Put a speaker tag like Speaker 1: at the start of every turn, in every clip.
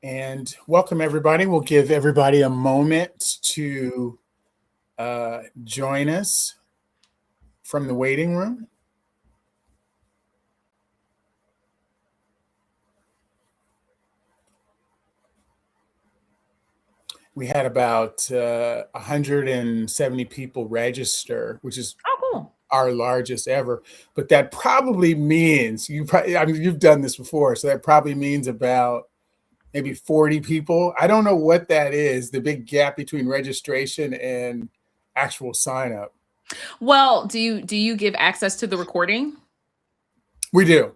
Speaker 1: And welcome, everybody. We'll give everybody a moment to join us from the waiting room. We had about 170 people register, which is
Speaker 2: Oh, cool.
Speaker 1: our largest ever. But that probably means you've done this before, so that probably means about maybe 40 people. I don't know what that is, the big gap between registration and actual sign up.
Speaker 2: Well, do you give access to the recording?
Speaker 1: We do.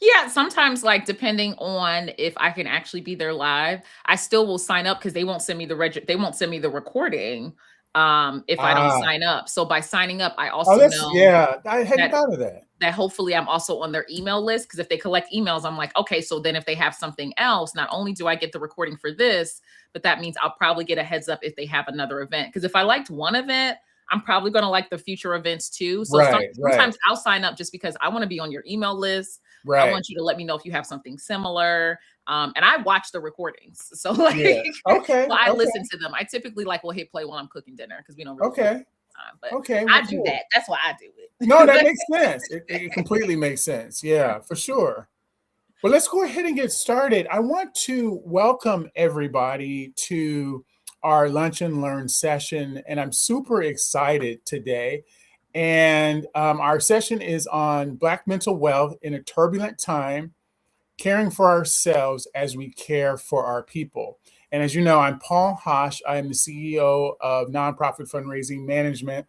Speaker 2: Yeah, sometimes like depending on if I can actually be there live, I still will sign up because they won't send me they won't send me the recording if I don't
Speaker 1: Ah,
Speaker 2: sign up. So by signing up, I
Speaker 1: oh,
Speaker 2: also
Speaker 1: that's,
Speaker 2: know
Speaker 1: yeah, I hadn't
Speaker 2: that
Speaker 1: thought of that.
Speaker 2: hopefully I'm also on their email list because if they collect emails, I'm like, okay, so then if they have something else, not only do I get the recording for this, but that means I'll probably get a heads up if they have another event. Because if I liked one event, I'm probably going to like the future events too. So
Speaker 1: Right, right,
Speaker 2: sometimes I'll sign up just because I want to be on your email list. I
Speaker 1: right.
Speaker 2: want you to let me know if you have something similar. And I watch the recordings. So like,
Speaker 1: Yeah. Okay.
Speaker 2: so I
Speaker 1: Okay.
Speaker 2: listen to them. I typically like will hit play while I'm cooking dinner because we don't really cook
Speaker 1: Okay.
Speaker 2: time, but
Speaker 1: Okay. Well,
Speaker 2: I do
Speaker 1: cool.
Speaker 2: that. That's why I do
Speaker 1: No, that
Speaker 2: it.
Speaker 1: makes sense. It completely makes sense. Yeah, for sure. Well, let's go ahead and get started. I want to welcome everybody to our Lunch and Learn session, and I'm super excited today. And our session is on Black mental wealth in a turbulent time, caring for ourselves as we care for our people. And as you know, I'm Paul Hosh. I am the CEO of Nonprofit Fundraising Management,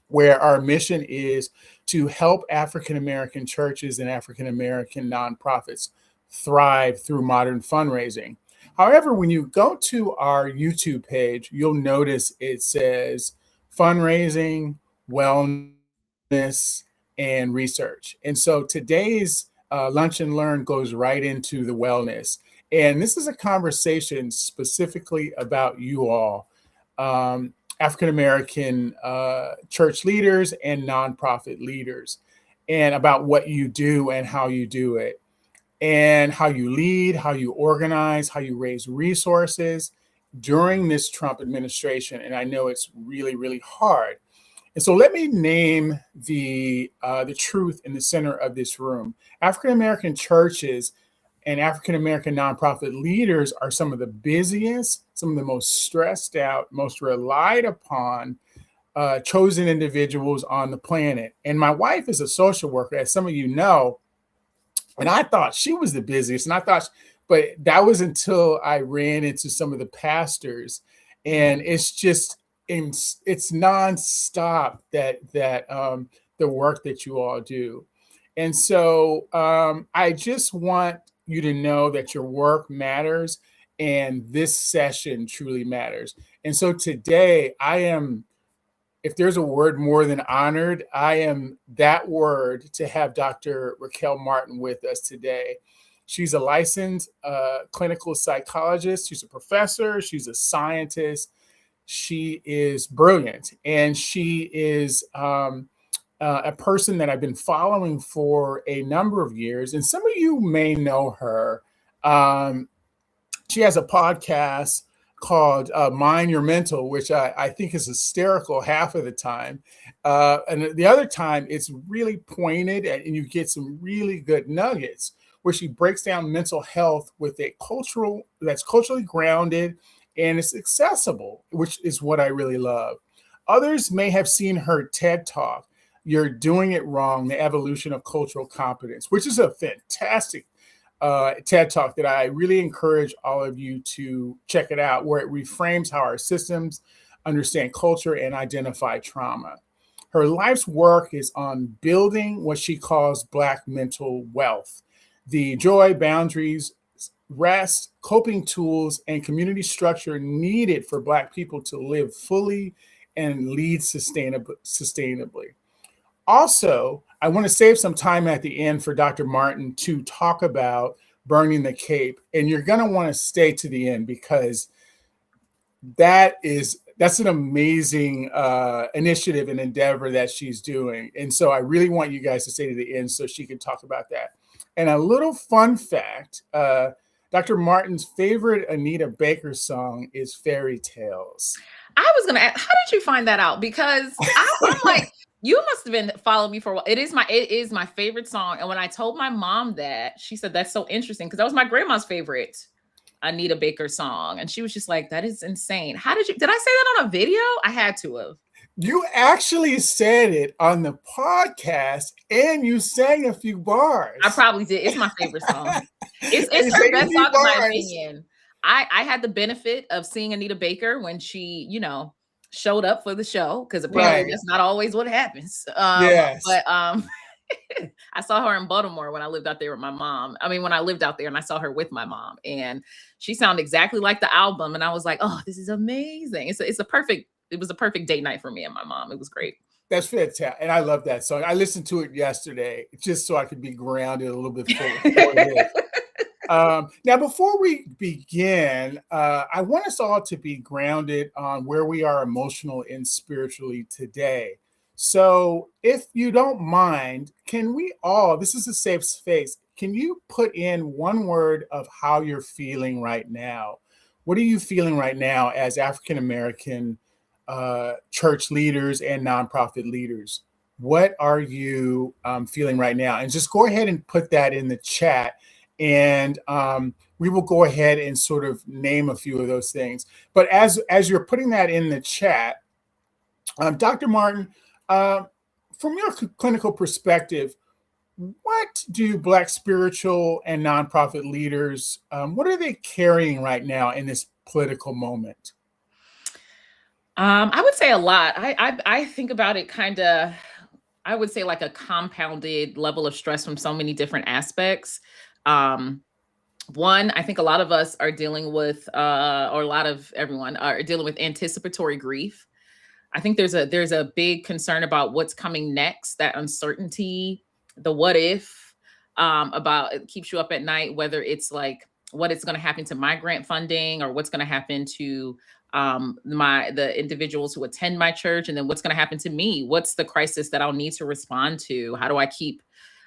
Speaker 1: where our mission is to help African American churches and African American nonprofits thrive through modern fundraising. However, when you go to our YouTube page, you'll notice it says fundraising, wellness, and research. And so today's Lunch and Learn goes right into the wellness. And this is a conversation specifically about you all. African American church leaders and nonprofit leaders, and about what you do and how you do it, and how you lead, how you organize, how you raise resources during this Trump administration. And I know it's really, really hard. And so let me name the truth in the center of this room. African American churches and African American nonprofit leaders are some of the busiest, some of the most stressed out, most relied upon chosen individuals on the planet. And my wife is a social worker, as some of you know, and I thought she was the busiest. And I thought, but that was until I ran into some of the pastors, and it's just it's nonstop that the work that you all do. And so I just want you to know that your work matters and this session truly matters. And so today I am, if there's a word more than honored, I am that word to have Dr. Raquel Martin with us today. She's a licensed clinical psychologist. She's a professor. She's a scientist. She is brilliant. And she is a person that I've been following for a number of years. And some of you may know her. Um, she has a podcast called Mind Your Mental, which I think is hysterical half of the time. And the other time, it's really pointed and you get some really good nuggets where she breaks down mental health with a that's culturally grounded and it's accessible, which is what I really love. Others may have seen her TED Talk, You're Doing It Wrong, The Evolution of Cultural Competence, which is a fantastic TED Talk that I really encourage all of you to check it out, where it reframes how our systems understand culture and identify trauma. Her life's work is on building what she calls Black mental wealth, the joy, boundaries, rest, coping tools, and community structure needed for Black people to live fully and lead sustainably. Also, I want to save some time at the end for Dr. Martin to talk about burning the cape. And you're going to want to stay to the end because that's an amazing initiative and endeavor that she's doing. And so I really want you guys to stay to the end so she can talk about that. And a little fun fact, Dr. Martin's favorite Anita Baker song is Fairy Tales.
Speaker 2: I was gonna ask, how did you find that out? Because I'm like, you must have been following me for a while. It is my favorite song. And when I told my mom that, she said that's so interesting because that was my grandma's favorite Anita Baker song. And she was just like, that is insane. Did I say that on a video? I had to have.
Speaker 1: You actually said it on the podcast and you sang a few bars.
Speaker 2: I probably did. It's my favorite song. It's her best song in my opinion. I had the benefit of seeing Anita Baker when she, showed up for the show because apparently that's not always what happens.
Speaker 1: Yes.
Speaker 2: But I saw her in Baltimore when I lived out there with my mom. I mean, when I lived out there and I saw her with my mom, and she sounded exactly like the album. And I was like, oh, this is amazing. It was a perfect date night for me and my mom. It was great.
Speaker 1: That's fantastic. And I love that song. I listened to it yesterday just so I could be grounded a little bit before now, before we begin, I want us all to be grounded on where we are emotionally and spiritually today. So if you don't mind, this is a safe space, can you put in one word of how you're feeling right now? What are you feeling right now as African-American church leaders and nonprofit leaders? What are you feeling right now? And just go ahead and put that in the chat. And we will go ahead and sort of name a few of those things. But as you're putting that in the chat, Dr. Martin, from your clinical perspective, what do Black spiritual and nonprofit leaders, what are they carrying right now in this political moment?
Speaker 2: I would say a lot. I think about it kind of, I would say like a compounded level of stress from so many different aspects. One, I think a lot of us are dealing with, or a lot of everyone are dealing with anticipatory grief. I think there's a big concern about what's coming next, that uncertainty, the what if, about it keeps you up at night, whether it's like what is going to happen to my grant funding or what's going to happen to the individuals who attend my church, and then what's going to happen to me. What's the crisis that I'll need to respond to? How do I keep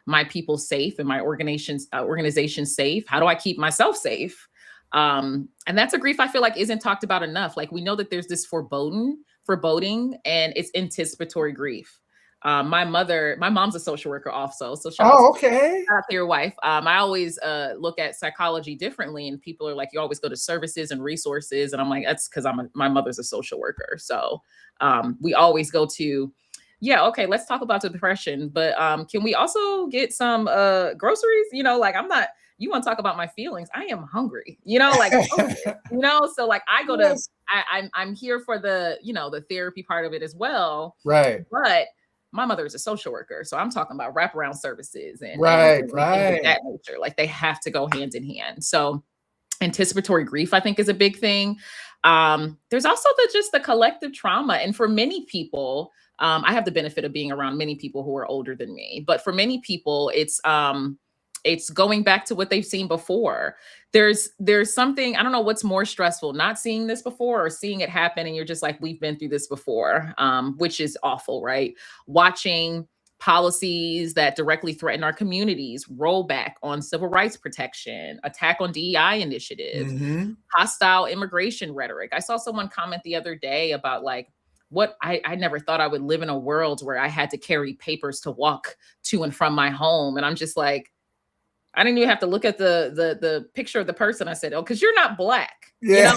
Speaker 2: my people safe and my organization safe? How do I keep myself safe? And that's a grief I feel like isn't talked about enough. Like we know that there's this foreboding, and it's anticipatory grief. My mom's a social worker also. So shout out to your wife. I always look at psychology differently, and people are like, you always go to services and resources. And I'm like, that's because my mother's a social worker. So we always go to, okay, let's talk about the depression, but can we also get some groceries? Like you want to talk about my feelings? I am hungry, so like I go to, I'm here for the, the therapy part of it as well.
Speaker 1: Right.
Speaker 2: But my mother is a social worker. So I'm talking about wraparound services and
Speaker 1: right.
Speaker 2: that nature. Like they have to go hand in hand. So anticipatory grief, I think, is a big thing. There's also the collective trauma. And for many people, I have the benefit of being around many people who are older than me, but for many people, it's going back to what they've seen before. There's something, I don't know what's more stressful, not seeing this before or seeing it happen. And you're just like, we've been through this before, which is awful, right? Watching policies that directly threaten our communities roll back on civil rights protection, attack on DEI initiatives, hostile immigration rhetoric. I saw someone comment the other day about like, I never thought I would live in a world where I had to carry papers to walk to and from my home. And I'm just like, I didn't even have to look at the picture of the person. I said, oh, because you're not Black.
Speaker 1: Yeah,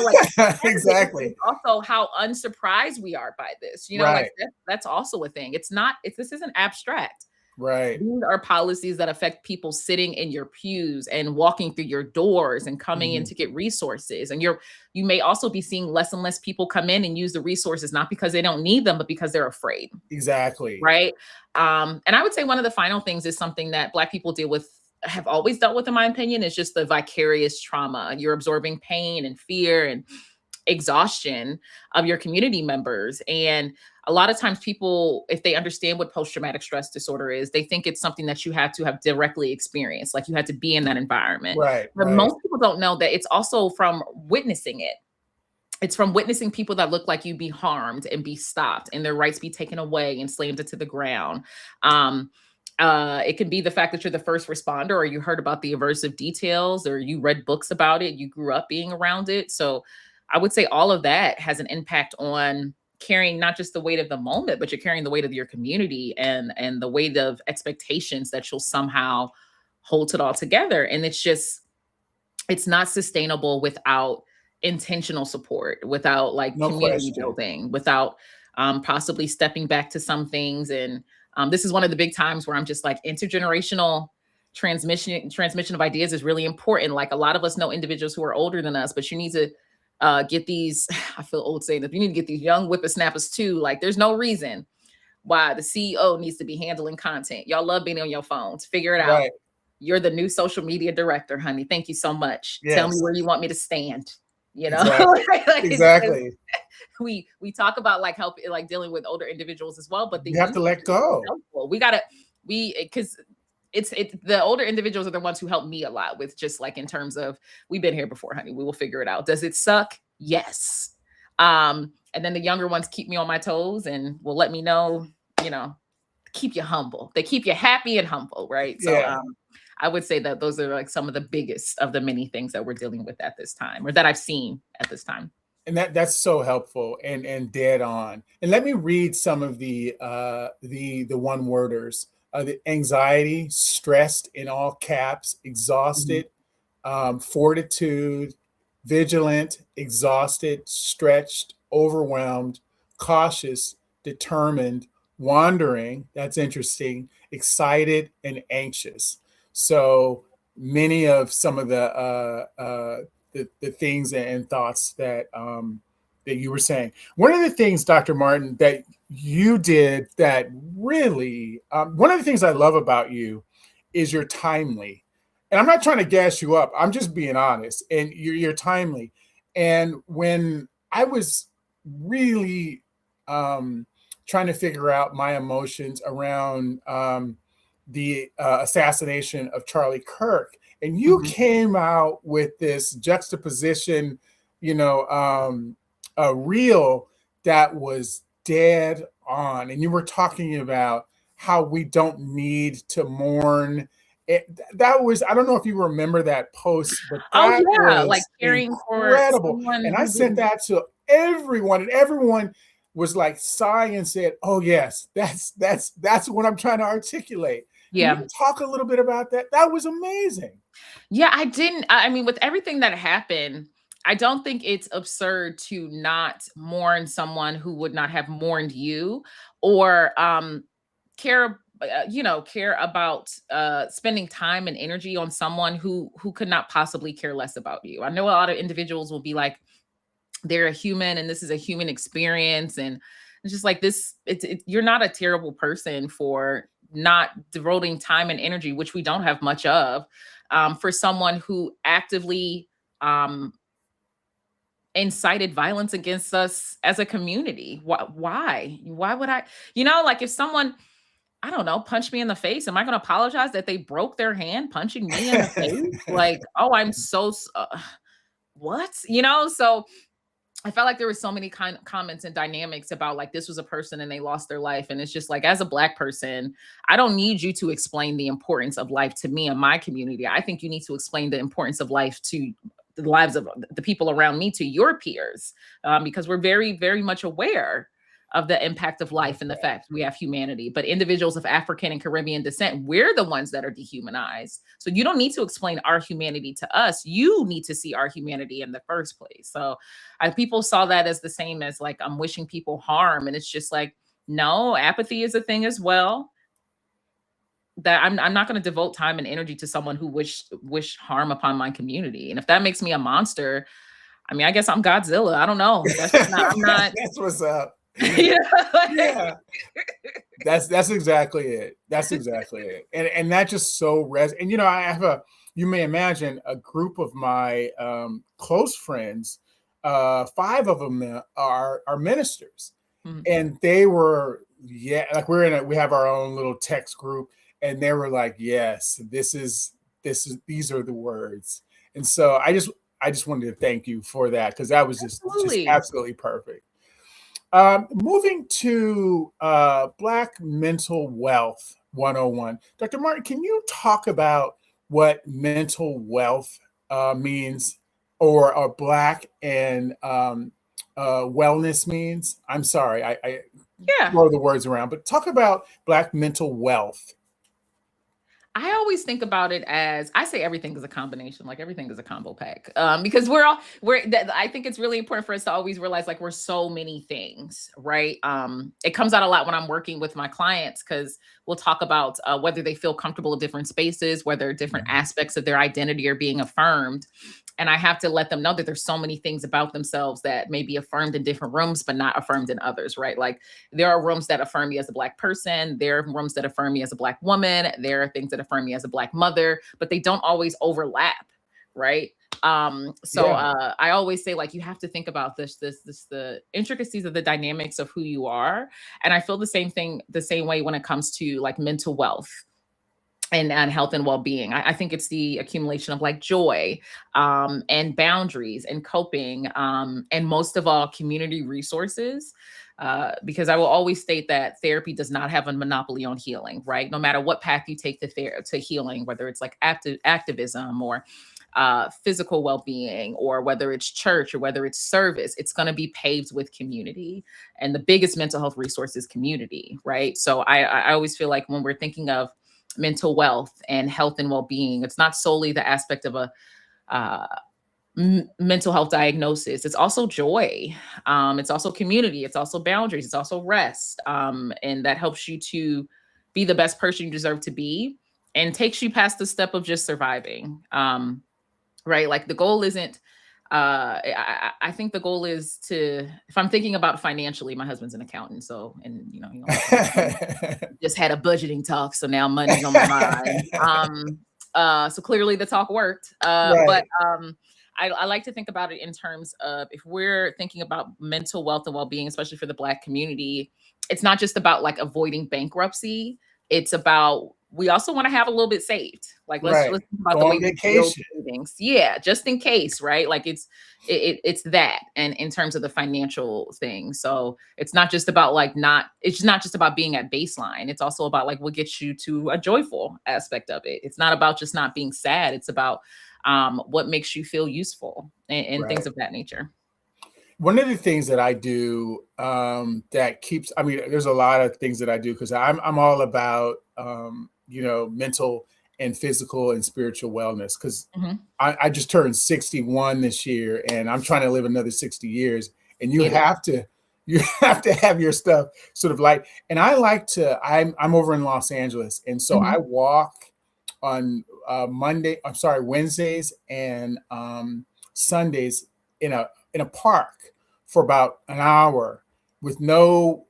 Speaker 1: exactly.
Speaker 2: Also how unsurprised we are by this,
Speaker 1: right.
Speaker 2: Like that's also a thing. This isn't abstract.
Speaker 1: Right.
Speaker 2: These are policies that affect people sitting in your pews and walking through your doors and coming in to get resources. And you may also be seeing less and less people come in and use the resources, not because they don't need them, but because they're afraid.
Speaker 1: Exactly.
Speaker 2: Right. And I would say one of the final things is something that Black people have always dealt with, in my opinion, is just the vicarious trauma. You're absorbing pain and fear and exhaustion of your community members. And a lot of times people, if they understand what post-traumatic stress disorder is, they think it's something that you have to have directly experienced, like you had to be in that environment.
Speaker 1: Right.
Speaker 2: But most people don't know that it's also from witnessing it. It's from witnessing people that look like you be harmed and be stopped and their rights be taken away and slammed into the ground. It can be the fact that you're the first responder, or you heard about the aversive details, or you read books about it, you grew up being around it. So I would say all of that has an impact on carrying not just the weight of the moment, but you're carrying the weight of your community and the weight of expectations that you'll somehow hold it all together. And it's not sustainable without intentional support, without like
Speaker 1: No
Speaker 2: community
Speaker 1: question.
Speaker 2: building, without possibly stepping back to some things. And this is one of the big times where I'm just like, intergenerational transmission of ideas is really important. Like, a lot of us know individuals who are older than us, but you need to get these, I feel old saying that, you need to get these young whippersnappers too. Like, there's no reason why the CEO needs to be handling content. Y'all love being on your phones. Figure it out.
Speaker 1: Right.
Speaker 2: You're the new social media director, honey. Thank you so much. Tell me
Speaker 1: Yes.
Speaker 2: where you want me to stand. You know,
Speaker 1: Exactly.
Speaker 2: like,
Speaker 1: Exactly.
Speaker 2: we talk about like help, like dealing with older individuals as well, but the
Speaker 1: You have to
Speaker 2: youth
Speaker 1: let
Speaker 2: is so
Speaker 1: go.
Speaker 2: helpful. Because it's the older individuals are the ones who help me a lot with just like in terms of, we've been here before, honey. We will figure it out. Does it suck? Yes. And then the younger ones keep me on my toes and will let me know, you know, keep you humble. They keep you happy and humble, right? So
Speaker 1: Yeah.
Speaker 2: I would say that those are like some of the biggest of the many things that we're dealing with at this time, or that I've seen at this time.
Speaker 1: And that's so helpful and dead on. And let me read some of the one worders. The anxiety, stressed in all caps,
Speaker 2: Mhm.
Speaker 1: exhausted, fortitude, vigilant, exhausted, stretched, overwhelmed, cautious, determined, wandering. That's interesting. Excited and anxious. So many of some of the things and thoughts that you were saying. One of the things, Dr. Martin, that you did that really, one of the things I love about you is you're timely. And I'm not trying to gas you up. I'm just being honest. And you're timely. And when I was really trying to figure out my emotions around the assassination of Charlie Kirk, and you
Speaker 2: Mhm.
Speaker 1: came out with this juxtaposition, a reel that was dead on, and you were talking about how we don't need to mourn. That was, I don't know if you remember that post, but
Speaker 2: Oh
Speaker 1: that
Speaker 2: yeah, like
Speaker 1: was
Speaker 2: caring for
Speaker 1: incredible.
Speaker 2: someone
Speaker 1: And I
Speaker 2: who
Speaker 1: sent
Speaker 2: didn't.
Speaker 1: that to everyone, and everyone was like sighing and said, "Oh yes, that's what I'm trying to articulate." Can you
Speaker 2: Yeah.
Speaker 1: talk a little bit about that? That was amazing.
Speaker 2: Yeah, I didn't. I mean, with everything that happened, I don't think it's absurd to not mourn someone who would not have mourned you, or care care about spending time and energy on someone who could not possibly care less about you. I know a lot of individuals will be like, they're a human and this is a human experience, and it's just like this, you're not a terrible person for not devoting time and energy, which we don't have much of, for someone who actively um incited violence against us as a community. Why would I, like, if someone, I don't know, punch me in the face, am I going to apologize that they broke their hand punching me in the face? Like, oh, what, so I felt like there were so many kind comments and dynamics about like, this was a person and they lost their life. And it's just like, as a Black person, I don't need you to explain the importance of life to me and my community. I think you need to explain the importance of life to the lives of the people around me, to your peers, because we're very, very much aware of the impact of life and the fact we have humanity. But individuals of African and Caribbean descent, we're the ones that are dehumanized. So you don't need to explain our humanity to us. You need to see our humanity in the first place. So people saw that as the same as like, I'm wishing people harm. And it's just like, no, apathy is a thing as well. That I'm not going to devote time and energy to someone who wish harm upon my community. And if that makes me a monster, I mean, I guess I'm Godzilla. I don't know. That's just not, I'm not,
Speaker 1: That's what's up.
Speaker 2: you know, like,
Speaker 1: Yeah, that's exactly it. That's exactly it. And that just so and I have you may imagine a group of my close friends, five of them are ministers.
Speaker 2: Mhm.
Speaker 1: And they were, yeah, like we have our own little text group, and they were like, yes, these are the words. And so I just wanted to thank you for that, because that was just
Speaker 2: Absolutely.
Speaker 1: absolutely perfect. Moving to Black mental wealth. 101. Dr. Martin, can you talk about what mental wealth means, or Black and wellness means? I'm sorry, I
Speaker 2: Yeah.
Speaker 1: throw the words around, but talk about Black mental wealth.
Speaker 2: I always think about it as I say everything is a combination, like everything is a combo pack. Because I think it's really important for us to always realize like we're so many things, right? It comes out a lot when I'm working with my clients because we'll talk about whether they feel comfortable in different spaces, whether different
Speaker 1: Mhm.
Speaker 2: aspects of their identity are being affirmed. And I have to let them know that there's so many things about themselves that may be affirmed in different rooms, but not affirmed in others, right? Like there are rooms that affirm me as a Black person. There are rooms that affirm me as a Black woman. There are things that affirm me as a Black mother, but they don't always overlap, right? So
Speaker 1: Yeah,
Speaker 2: I always say like you have to think about the intricacies of the dynamics of who you are. And I feel the same thing the same way when it comes to like mental wealth and health and well-being. I think it's the accumulation of like joy and boundaries and coping and most of all community resources. Because I will always state that therapy does not have a monopoly on healing, right? No matter what path you take to healing, whether it's like activism or physical well-being, or whether it's church or whether it's service, it's going to be paved with community. And the biggest mental health resource is community, right? So I always feel like when we're thinking of mental wealth and health and well-being, it's not solely the aspect of a uh, mental health diagnosis. It's also joy. It's also community. It's also boundaries. It's also rest. And that helps you to be the best person you deserve to be and takes you past the step of just surviving. Right? Like the goal isn't I think the goal is to, if I'm thinking about financially, my husband's an accountant. So, and you know, just had a budgeting talk. So now money's on my mind. So clearly the talk worked. But
Speaker 1: right,
Speaker 2: I like to think about it in terms of if we're thinking about mental wealth and well-being, especially for the Black community, it's not just about like avoiding bankruptcy. It's about we also want to have a little bit saved. Like
Speaker 1: right.
Speaker 2: let's think about
Speaker 1: Go
Speaker 2: the
Speaker 1: on
Speaker 2: way we build
Speaker 1: vacation.
Speaker 2: savings. Yeah, just in case, right? Like it's that, and in terms of the financial thing. So it's not just about like it's not just about being at baseline. It's also about like what gets you to a joyful aspect of it. It's not about just not being sad. It's about what makes you feel useful and things
Speaker 1: Right.
Speaker 2: of that nature.
Speaker 1: One of the things that I do that keeps, I mean, there's a lot of things that I do because I'm all about, mental and physical and spiritual wellness because
Speaker 2: Mhm.
Speaker 1: I just turned 61 this year and I'm trying to live another 60 years. And you
Speaker 2: Get it.
Speaker 1: have to, you have to have your stuff sort of like, and I like to, I'm over in Los Angeles. And so I
Speaker 2: Mhm.
Speaker 1: walk on Wednesdays and Sundays in a park for about an hour with no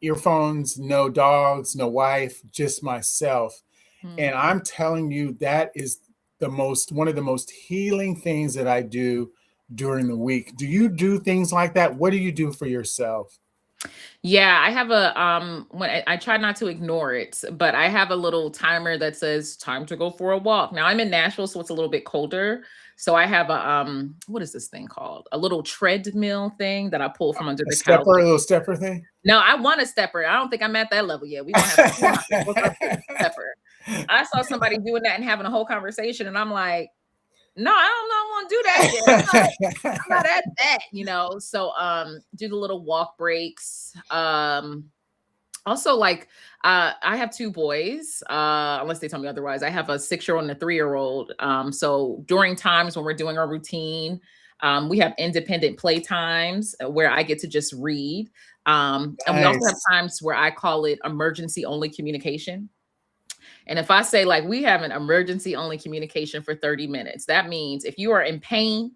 Speaker 1: earphones, no dogs, no wife, just myself.
Speaker 2: Mm.
Speaker 1: And I'm telling you, that is one of the most healing things that I do during the week. Do you do things like that? What do you do for yourself?
Speaker 2: Yeah, I have a when I try not to ignore it, but I have a little timer that says time to go for a walk. Now I'm in Nashville, so it's a little bit colder. So I have a what is this thing called? A little treadmill thing that I pull from under
Speaker 1: A
Speaker 2: the couch.
Speaker 1: little stepper thing?
Speaker 2: No, I want a stepper. I don't think I'm at that level yet. We gonna work up to the stepper. I saw somebody doing that and having a whole conversation, and I'm like, no, I don't know, want to do that yet. I'm not at that, you know. So do the little walk breaks. Also like I have two boys, unless they tell me otherwise. I have a 6-year-old and a 3-year-old. So during times when we're doing our routine, we have independent play times where I get to just read. And we also have
Speaker 1: Nice.
Speaker 2: times where I call it emergency only communication. And if I say like we have an emergency only communication for 30 minutes, that means if you are in pain,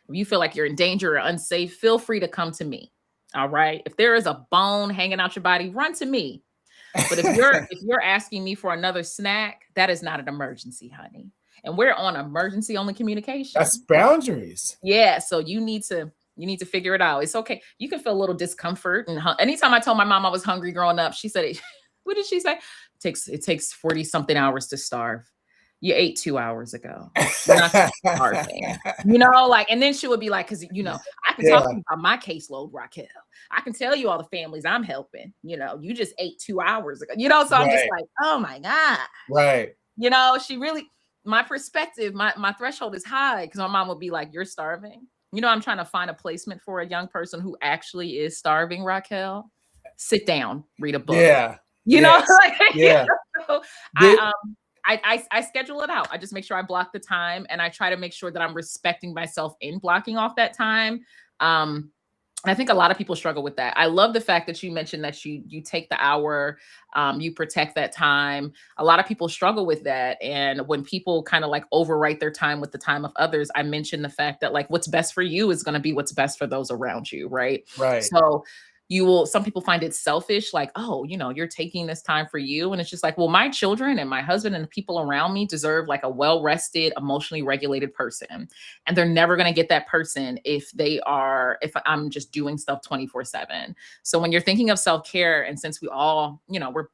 Speaker 2: if you feel like you're in danger or unsafe, feel free to come to me. All right. If there is a bone hanging out your body, run to me. But if you're asking me for another snack, that is not an emergency, honey. And we're on emergency only
Speaker 1: That's
Speaker 2: communication.
Speaker 1: boundaries.
Speaker 2: Yeah. So you need to figure it out. It's okay. You can feel a little discomfort. And anytime I told my mom I was hungry growing up, she said, "What did she say? It takes 40 something hours to starve." You ate 2 hours ago. You're not starving. Like, and then she would be like, because I can talk
Speaker 1: Yeah.
Speaker 2: to you about my caseload, Raquel. I can tell you all the families I'm helping. You just ate 2 hours ago. So I'm just
Speaker 1: Right.
Speaker 2: like, oh my God.
Speaker 1: Right.
Speaker 2: She really, my perspective, my threshold is high because my mom would be like, you're starving. I'm trying to find a placement for a young person who actually is starving, Raquel. Sit down, read a book.
Speaker 1: Yeah. Yes.
Speaker 2: Like,
Speaker 1: Yeah.
Speaker 2: so
Speaker 1: Did-
Speaker 2: I schedule it out. I just make sure I block the time, and I try to make sure that I'm respecting myself in blocking off that time. I think a lot of people struggle with that. I love the fact that you mentioned that you take the hour, you protect that time. A lot of people struggle with that. And when people kind of like overwrite their time with the time of others, I mentioned the fact that like what's best for you is going to be what's best for those around you, right?
Speaker 1: Right.
Speaker 2: So some people find it selfish, like, oh, you're taking this time for you. And it's just like, well, my children and my husband and the people around me deserve like a well-rested, emotionally regulated person. And they're never going to get that person if I'm just doing stuff 24/7. So when you're thinking of self-care, and since we all, we're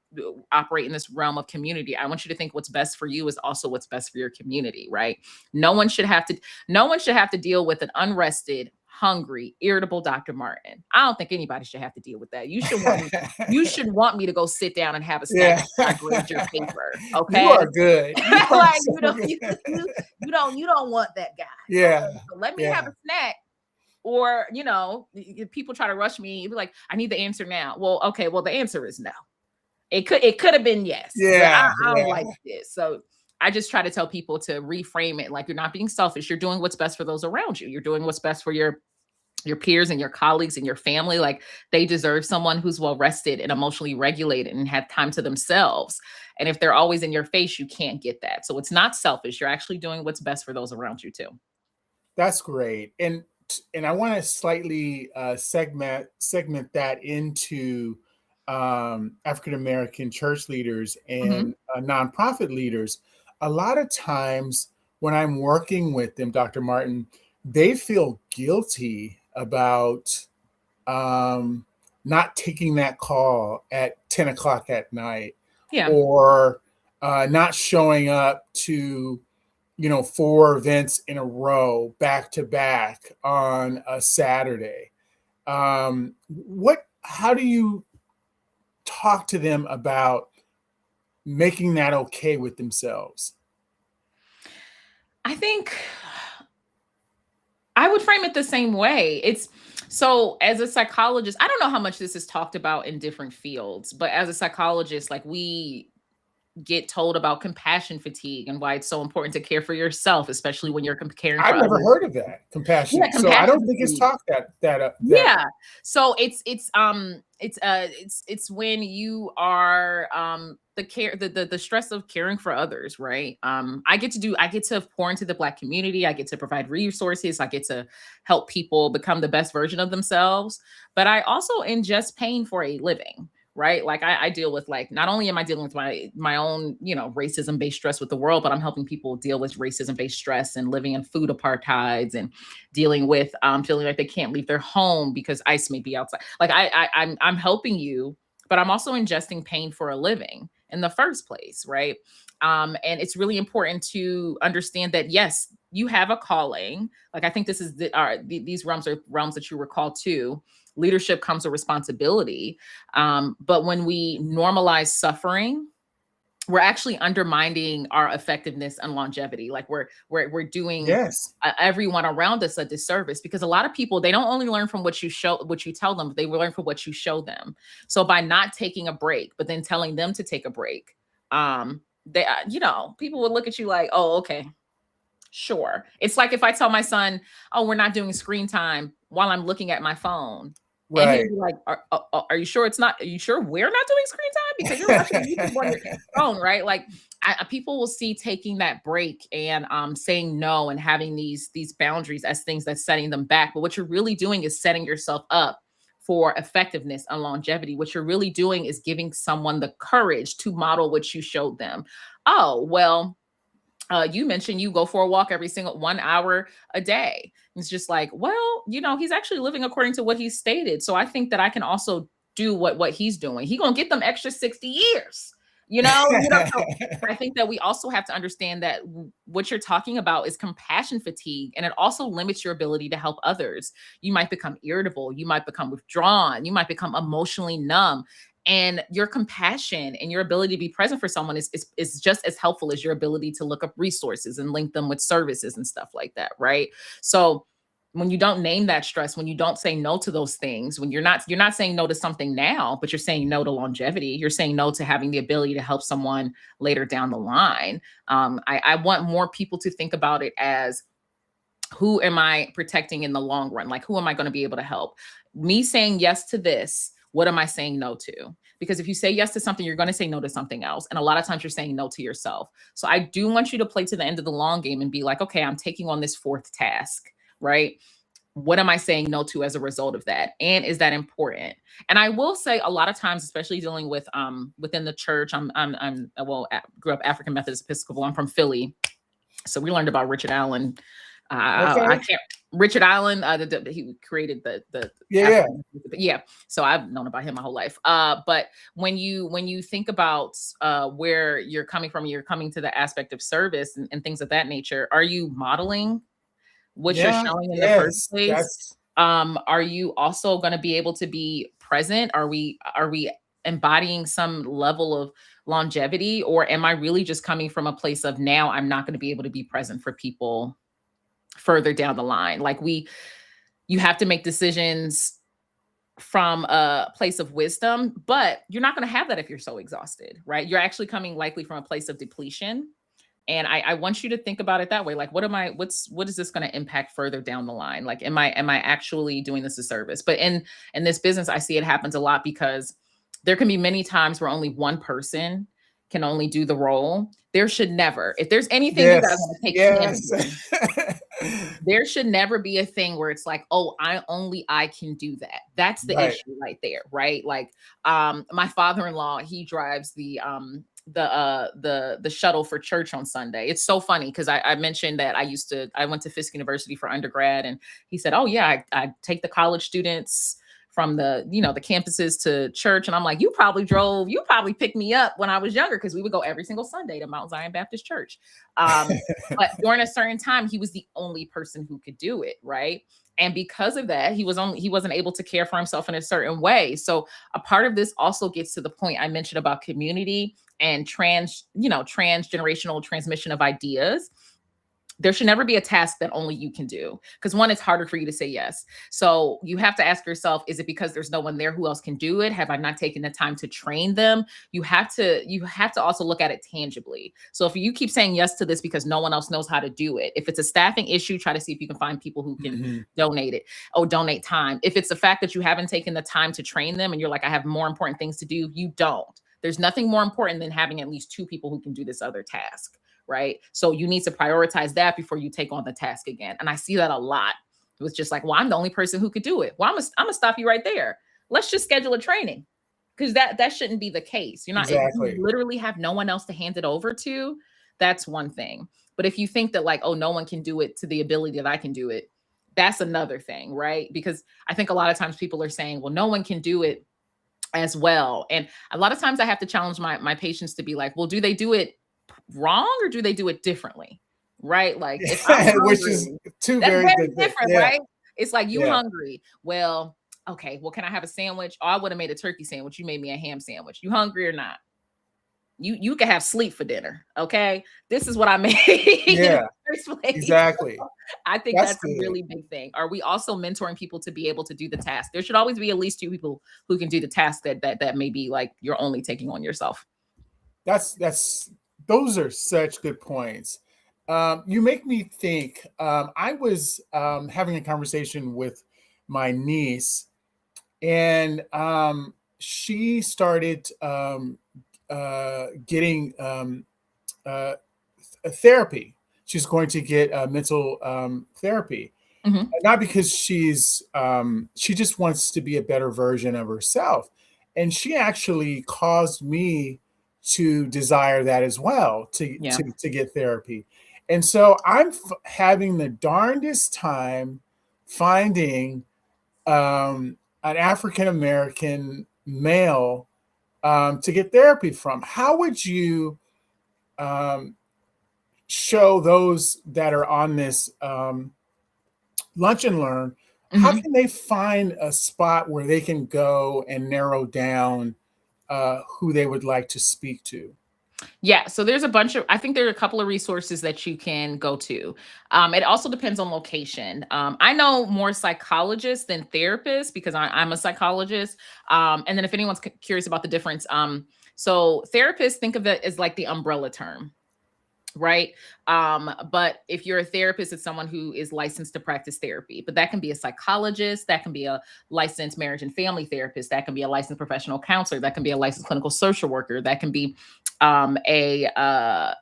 Speaker 2: operate in this realm of community, I want you to think what's best for you is also what's best for your community, right? No one should have to deal with an unrested, hungry, irritable Dr. Martin. I don't think anybody should have to deal with that. You should want me to go sit down and have a snack after I grade your paper. Okay.
Speaker 1: You are good.
Speaker 2: Like, you don't want that guy.
Speaker 1: Yeah.
Speaker 2: Okay? So let me have a snack. Or, if people try to rush me, be like, I need the answer now. Well, okay. Well, the answer is no. It could have been yes.
Speaker 1: Yeah.
Speaker 2: I don't like this. So I just try to tell people to reframe it. Like, you're not being selfish. You're doing what's best for those around you. You're doing what's best for your peers and your colleagues and your family. Like, they deserve someone who's well rested and emotionally regulated and have time to themselves. And if they're always in your face, you can't get that. So it's not selfish. You're actually doing what's best for those around you too.
Speaker 1: That's great. And I want to slightly segment that into African American church leaders and nonprofit leaders. A lot of times when I'm working with them, Dr. Martin, they feel guilty about not taking that call at 10 o'clock at night, or not showing up to 4 events in a row back to back on a Saturday. How do you talk to them about making that okay with themselves?
Speaker 2: I think I would frame it the same way. So as a psychologist, I don't know how much this is talked about in different fields, but as a psychologist, like, we get told about compassion fatigue and why it's so important to care for yourself, especially when you're caring for
Speaker 1: I've never
Speaker 2: others.
Speaker 1: heard of that compassion.
Speaker 2: Yeah,
Speaker 1: So I don't
Speaker 2: compassion
Speaker 1: think it's
Speaker 2: fatigue.
Speaker 1: talked that.
Speaker 2: Yeah. So it's when you are the stress of caring for others, right? I get to pour into the Black community. I get to provide resources. I get to help people become the best version of themselves. But I also ingest pain for a living. Right. Like, I deal with, like, not only am I dealing with my own, racism based stress with the world, but I'm helping people deal with racism based stress and living in food apartheids and dealing with feeling like they can't leave their home because ICE may be outside. Like, I'm helping you, but I'm also ingesting pain for a living in the first place. Right. And it's really important to understand that, yes, you have a calling. Like, I think this is these realms are realms that you were called to. Leadership comes with responsibility. But when we normalize suffering, we're actually undermining our effectiveness and longevity. Like, we're doing everyone around us a disservice, because a lot of people, they don't only learn from what you tell them, but they learn from what you show them. So by not taking a break, but then telling them to take a break, they, people would look at you like, oh, okay, sure. It's like if I tell my son, oh, we're not doing screen time while I'm looking at my phone.
Speaker 1: Right.
Speaker 2: And he'd be like, are you sure are you sure we're not doing screen time? Because you're watching YouTube on your phone, right? Like, people will see taking that break and saying no and having these boundaries as things that's setting them back. But what you're really doing is setting yourself up for effectiveness and longevity. What you're really doing is giving someone the courage to model what you showed them. Oh, well, you mentioned you go for a walk every single 1 hour a day. It's just like, well, he's actually living according to what he stated. So I think that I can also do what he's doing. He gonna get them extra 60 years. You don't. So I think that we also have to understand that what you're talking about is compassion fatigue, and it also limits your ability to help others. You might become irritable, you might become withdrawn, you might become emotionally numb. And your compassion and your ability to be present for someone is just as helpful as your ability to look up resources and link them with services and stuff like that, right? So when you don't name that stress, when you don't say no to those things, when you're not saying no to something now, but you're saying no to longevity, you're saying no to having the ability to help someone later down the line. I want more people to think about it as, who am I protecting in the long run? Like, who am I going to be able to help? Me saying yes to this, what am I saying no to? Because if you say yes to something, you're going to say no to something else. And a lot of times you're saying no to yourself. So I do want you to play to the end of the long game and be like, okay, I'm taking on this fourth task, right? What am I saying no to as a result of that? And is that important? And I will say a lot of times, especially dealing with within the church, grew up African Methodist Episcopal. I'm from Philly. So we learned about Richard Allen. I
Speaker 1: Okay.
Speaker 2: can't. Richard Allen, he created the
Speaker 1: Yeah.
Speaker 2: yeah. So I've known about him my whole life. But when you think about where you're coming from, you're coming to the aspect of service and things of that nature. Are you modeling what you're
Speaker 1: Yeah.
Speaker 2: showing in the first
Speaker 1: Yes.
Speaker 2: place?
Speaker 1: That's
Speaker 2: Are you also going to be able to be present? Are we embodying some level of longevity, or am I really just coming from a place of, now I'm not going to be able to be present for people further down the line? Like, you have to make decisions from a place of wisdom, but you're not going to have that if you're so exhausted, right? You're actually coming likely from a place of depletion. And I want you to think about it that way. Like, what is this going to impact further down the line? Like, am I actually doing this a service? But in this business, I see it happens a lot, because there can be many times where only one person can only do the role. There should never, if there's anything you guys
Speaker 1: yes.
Speaker 2: want to take
Speaker 1: Yes.
Speaker 2: candidly, there should never be a thing where it's like, oh, I can do that. That's the
Speaker 1: Right.
Speaker 2: issue right there, right? Like, my father-in-law, he drives the shuttle for church on Sunday. It's so funny because I mentioned that I went to Fisk University for undergrad, and he said, oh yeah, I take the college students from the campuses to church. And I'm like, you probably picked me up when I was younger, because we would go every single Sunday to Mount Zion Baptist Church. But during a certain time, he was the only person who could do it, right? And because of that, he wasn't able to care for himself in a certain way. So a part of this also gets to the point I mentioned about community and transgenerational transmission of ideas. There should never be a task that only you can do, because one, it's harder for you to say yes. So you have to ask yourself, is it because there's no one there who else can do it? Have I not taken the time to train them? You have to also look at it tangibly. So if you keep saying yes to this because no one else knows how to do it, if it's a staffing issue, try to see if you can find people who can
Speaker 1: Mhm.
Speaker 2: donate it or donate time. If it's the fact that you haven't taken the time to train them and you're like, I have more important things to do, you don't. There's nothing more important than having at least two people who can do this other task. Right. So you need to prioritize that before you take on the task again. And I see that a lot. It was just like, well, I'm the only person who could do it. Well, I'm gonna stop you right there. Let's just schedule a training, because that shouldn't be the case. You're not, if you
Speaker 1: Exactly.
Speaker 2: literally have no one else to hand it over to, that's one thing. But if you think that, like, oh, no one can do it to the ability that I can do it, that's another thing, right? Because I think a lot of times people are saying, well, no one can do it as well. And a lot of times I have to challenge my patients to be like, well, do they do it wrong or do they do it differently? Right? Like, if I'm
Speaker 1: Which is
Speaker 2: hungry,
Speaker 1: two
Speaker 2: that's
Speaker 1: very
Speaker 2: very
Speaker 1: different.
Speaker 2: different,
Speaker 1: Yeah.
Speaker 2: right? It's like, you
Speaker 1: Yeah.
Speaker 2: hungry. Well, okay, well, can I have a sandwich? Oh, I would have made a turkey sandwich. You made me a ham sandwich. You hungry or not? You can have sleep for dinner. Okay. This is what I made in the
Speaker 1: Yeah.
Speaker 2: first place.
Speaker 1: Exactly.
Speaker 2: I think
Speaker 1: That's
Speaker 2: that's a
Speaker 1: good.
Speaker 2: really big thing. Are we also mentoring people to be able to do the task? There should always be at least two people who can do the task that may be like you're only taking on yourself.
Speaker 1: That's those are such good points. You make me think. I was having a conversation with my niece, and she started getting uh, therapy. She's going to get mental therapy,
Speaker 2: Mhm.
Speaker 1: not because she just wants to be a better version of herself. And she actually caused me to desire that as well,
Speaker 2: Yeah.
Speaker 1: to get therapy. And so I'm having the darndest time finding an African American male to get therapy from. How would you um, show those that are on this lunch and learn, how
Speaker 2: Mhm.
Speaker 1: can they find a spot where they can go and narrow down who they would like to speak to?
Speaker 2: Yeah, so there's a bunch of I think there are a couple of resources that you can go to. It also depends on location. I know more psychologists than therapists because I'm a psychologist. And then if anyone's curious about the difference, so therapists think of it as like the umbrella term, right? But if you're a therapist, it's someone who is licensed to practice therapy. But that can be a psychologist, that can be a licensed marriage and family therapist, that can be a licensed professional counselor, that can be a licensed clinical social worker, that can be a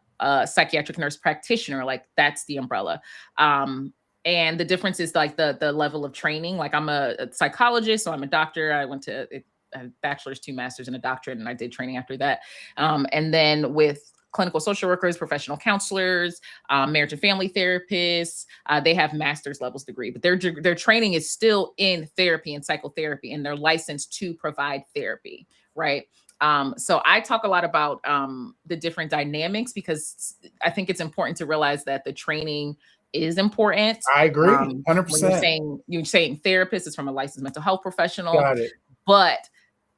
Speaker 2: psychiatric nurse practitioner. Like that's the umbrella. And the difference is like the level of training. Like I'm a psychologist, so I'm a doctor. I went to a bachelor's, 2 masters, and a doctorate, and I did training after that. And then with clinical social workers, professional counselors, marriage and family therapists. They have master's levels degree, but their training is still in therapy and psychotherapy, and they're licensed to provide therapy, right? So I talk a lot about the different dynamics because I think it's important to realize that the training is important.
Speaker 1: I agree,
Speaker 2: When you're
Speaker 1: 100%.
Speaker 2: saying therapist is from a licensed mental health professional,
Speaker 1: Got it.
Speaker 2: but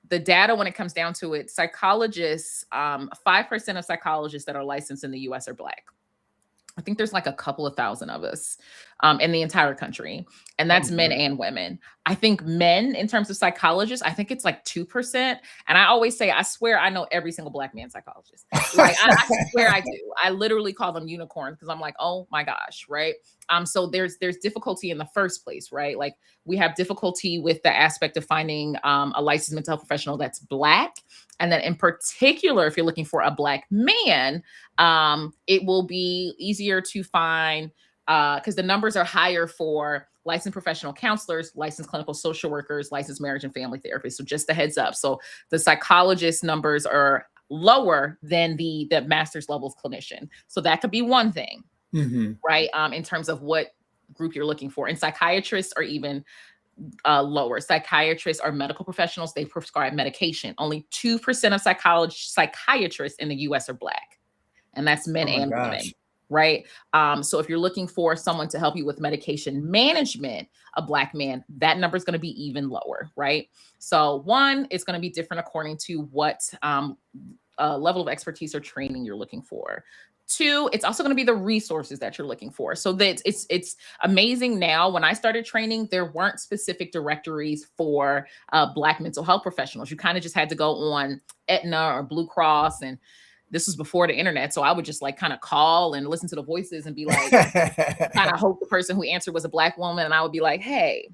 Speaker 2: the data, when it comes down to it, psychologists, 5% of psychologists that are licensed in the US are Black. I think there's like a couple of thousand of us in the entire country, and
Speaker 1: Oh
Speaker 2: that's men
Speaker 1: my.
Speaker 2: and women. I think men, in terms of psychologists, I think it's like 2%. And I always say, I swear I know every single Black man psychologist. Like, I swear I do. I literally call them unicorns because I'm like, oh my gosh, right? So there's difficulty in the first place, right? Like we have difficulty with the aspect of finding a licensed mental health professional that's Black. And then in particular, if you're looking for a Black man, it will be easier to find because the numbers are higher for licensed professional counselors, licensed clinical social workers, licensed marriage and family therapists. So just a heads up. So the psychologist numbers are lower than the master's levels clinician. So that could be one thing,
Speaker 1: Mhm.
Speaker 2: right? In terms of what group you're looking for. And psychiatrists are even lower. Psychiatrists are medical professionals. They prescribe medication. Only 2% of psychiatrists in the US are Black, and that's men
Speaker 1: Oh my
Speaker 2: and
Speaker 1: gosh.
Speaker 2: women, right? So if you're looking for someone to help you with medication management, a Black man, that number is going to be even lower, right? So one, it's going to be different according to what level of expertise or training you're looking for. Two, it's also going to be the resources that you're looking for. So that it's amazing now. When I started training, there weren't specific directories for Black mental health professionals. You kind of just had to go on Aetna or Blue Cross, and this was before the internet. So I would just like kind of call and listen to the voices and be like, kind of hope the person who answered was a Black woman, and I would be like, "Hey,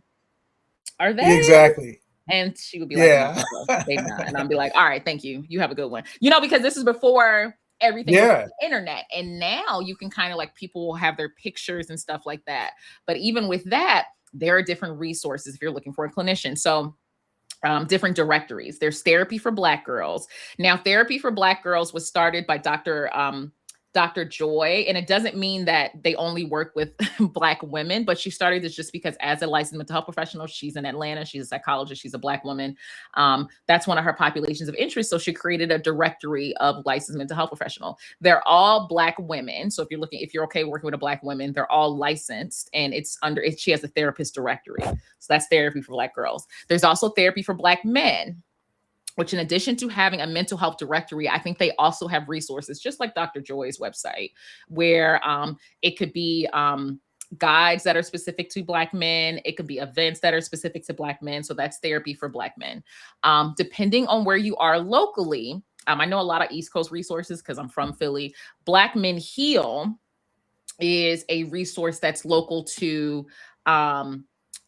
Speaker 2: are they?"
Speaker 1: Exactly.
Speaker 2: And she would be like,
Speaker 1: Yeah.
Speaker 2: "No, they not." And I'd be like, "All right, thank you. You have a good one." Because this is before everything was
Speaker 1: Yeah.
Speaker 2: the internet. And now you can kind of like people will have their pictures and stuff like that. But even with that, there are different resources if you're looking for a clinician. So different directories. There's therapy for Black girls. Now, therapy for Black girls was started by Dr. Joy, and it doesn't mean that they only work with Black women, but she started this just because, as a licensed mental health professional, she's in Atlanta, she's a psychologist, she's a Black woman. That's one of her populations of interest. So she created a directory of licensed mental health professional. They're all Black women. So if you're okay working with a Black woman, they're all licensed, and she has a therapist directory. So that's therapy for Black girls. There's also therapy for Black men, which, in addition to having a mental health directory, I think they also have resources, just like Dr. Joy's website, where it could be guides that are specific to Black men. It could be events that are specific to Black men. So that's therapy for Black men. Depending on where you are locally, I know a lot of East Coast resources because I'm from Philly. Black Men Heal is a resource that's local to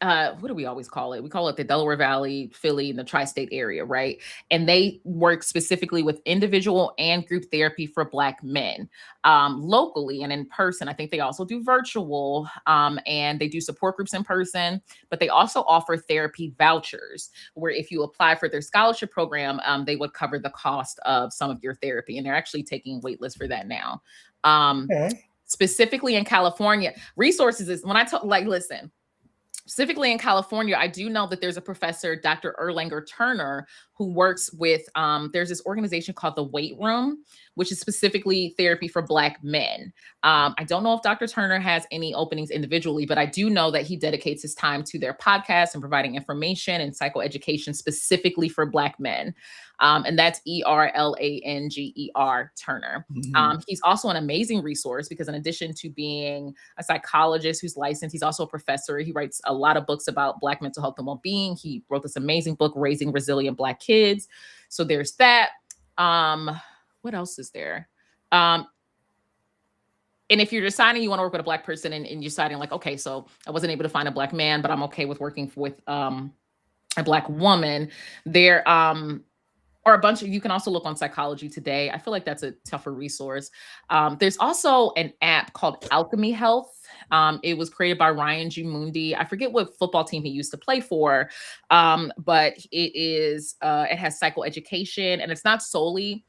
Speaker 2: what do we always call it? We call it the Delaware Valley, Philly, and the tri-state area, right? And they work specifically with individual and group therapy for Black men locally and in person. I think they also do virtual and they do support groups in person, but they also offer therapy vouchers where if you apply for their scholarship program, they would cover the cost of some of your therapy. And they're actually taking wait lists for that now.
Speaker 1: Okay.
Speaker 2: Specifically in California, resources is when I talk, like, listen, specifically in California, I do know that there's a professor, Dr. Erlanger Turner, who works with, there's this organization called the Weight Room, which is specifically therapy for Black men. I don't know if Dr. Turner has any openings individually, but I do know that he dedicates his time to their podcast and providing information and psychoeducation specifically for Black men. And that's ERLANGER Turner. He's also an amazing resource because in addition to being a psychologist who's licensed, he's also a professor. He writes a lot of books about Black mental health and well-being. He wrote this amazing book, Raising Resilient Black Kids. So there's that. What else is there? And if you're deciding you want to work with a Black person and you're deciding like, okay, so I wasn't able to find a Black man, but I'm okay with working with a Black woman, there or a bunch of, you can also look on Psychology Today. I feel like that's a tougher resource. There's also an app called Alchemy Health. It was created by Ryan G. Mundy. I forget what football team he used to play for, but it has psychoeducation, and it's not solely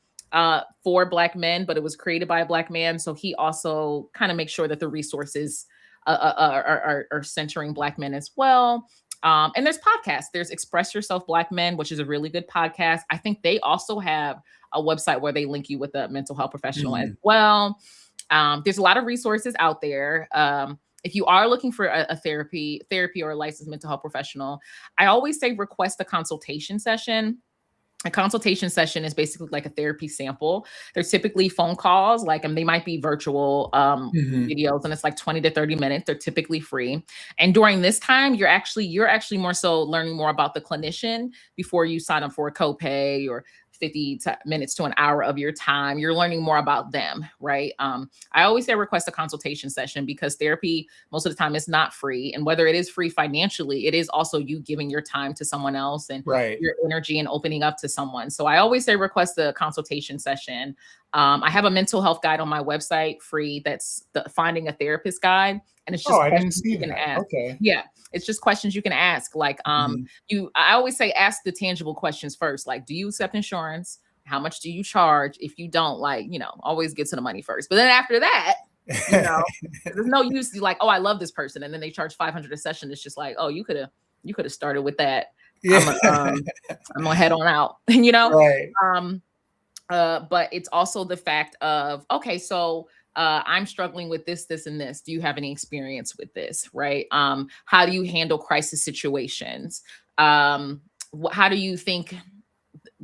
Speaker 2: for Black men, but it was created by a Black man. So he also kind of makes sure that the resources are centering Black men as well. And there's podcasts. There's Express Yourself Black Men, which is a really good podcast. I think they also have a website where they link you with a mental health professional as well. There's a lot of resources out there. If you are looking for a therapy or a licensed mental health professional, I always say request a consultation session. A consultation session is basically like a therapy sample. They're typically phone calls, like they might be virtual videos, and it's like 20 to 30 minutes. They're typically free. And during this time, you're actually more so learning more about the clinician before you sign up for a copay or 50 minutes to an hour of your time. You're learning more about them, right? I always say request a consultation session because therapy, most of the time, is not free. And whether it is free financially, it is also you giving your time to someone else and your energy and opening up to someone. So I always say request a consultation session. I have a mental health guide on my website, free. That's the Finding a Therapist guide. And it's just
Speaker 1: I didn't see that.
Speaker 2: Ask.
Speaker 1: Okay.
Speaker 2: Yeah. It's just questions you can ask. Like, I always say, ask the tangible questions first. Like, do you accept insurance? How much do you charge? If you don't, like, always get to the money first. But then after that, there's no use to like, oh, I love this person. And then they charge $500 a session. It's just like, oh, you could have started with that. Yeah. I'm gonna head on out,
Speaker 1: Right.
Speaker 2: But it's also the fact of, okay, so I'm struggling with this, and this. Do you have any experience with this? Right? How do you handle crisis situations? How do you think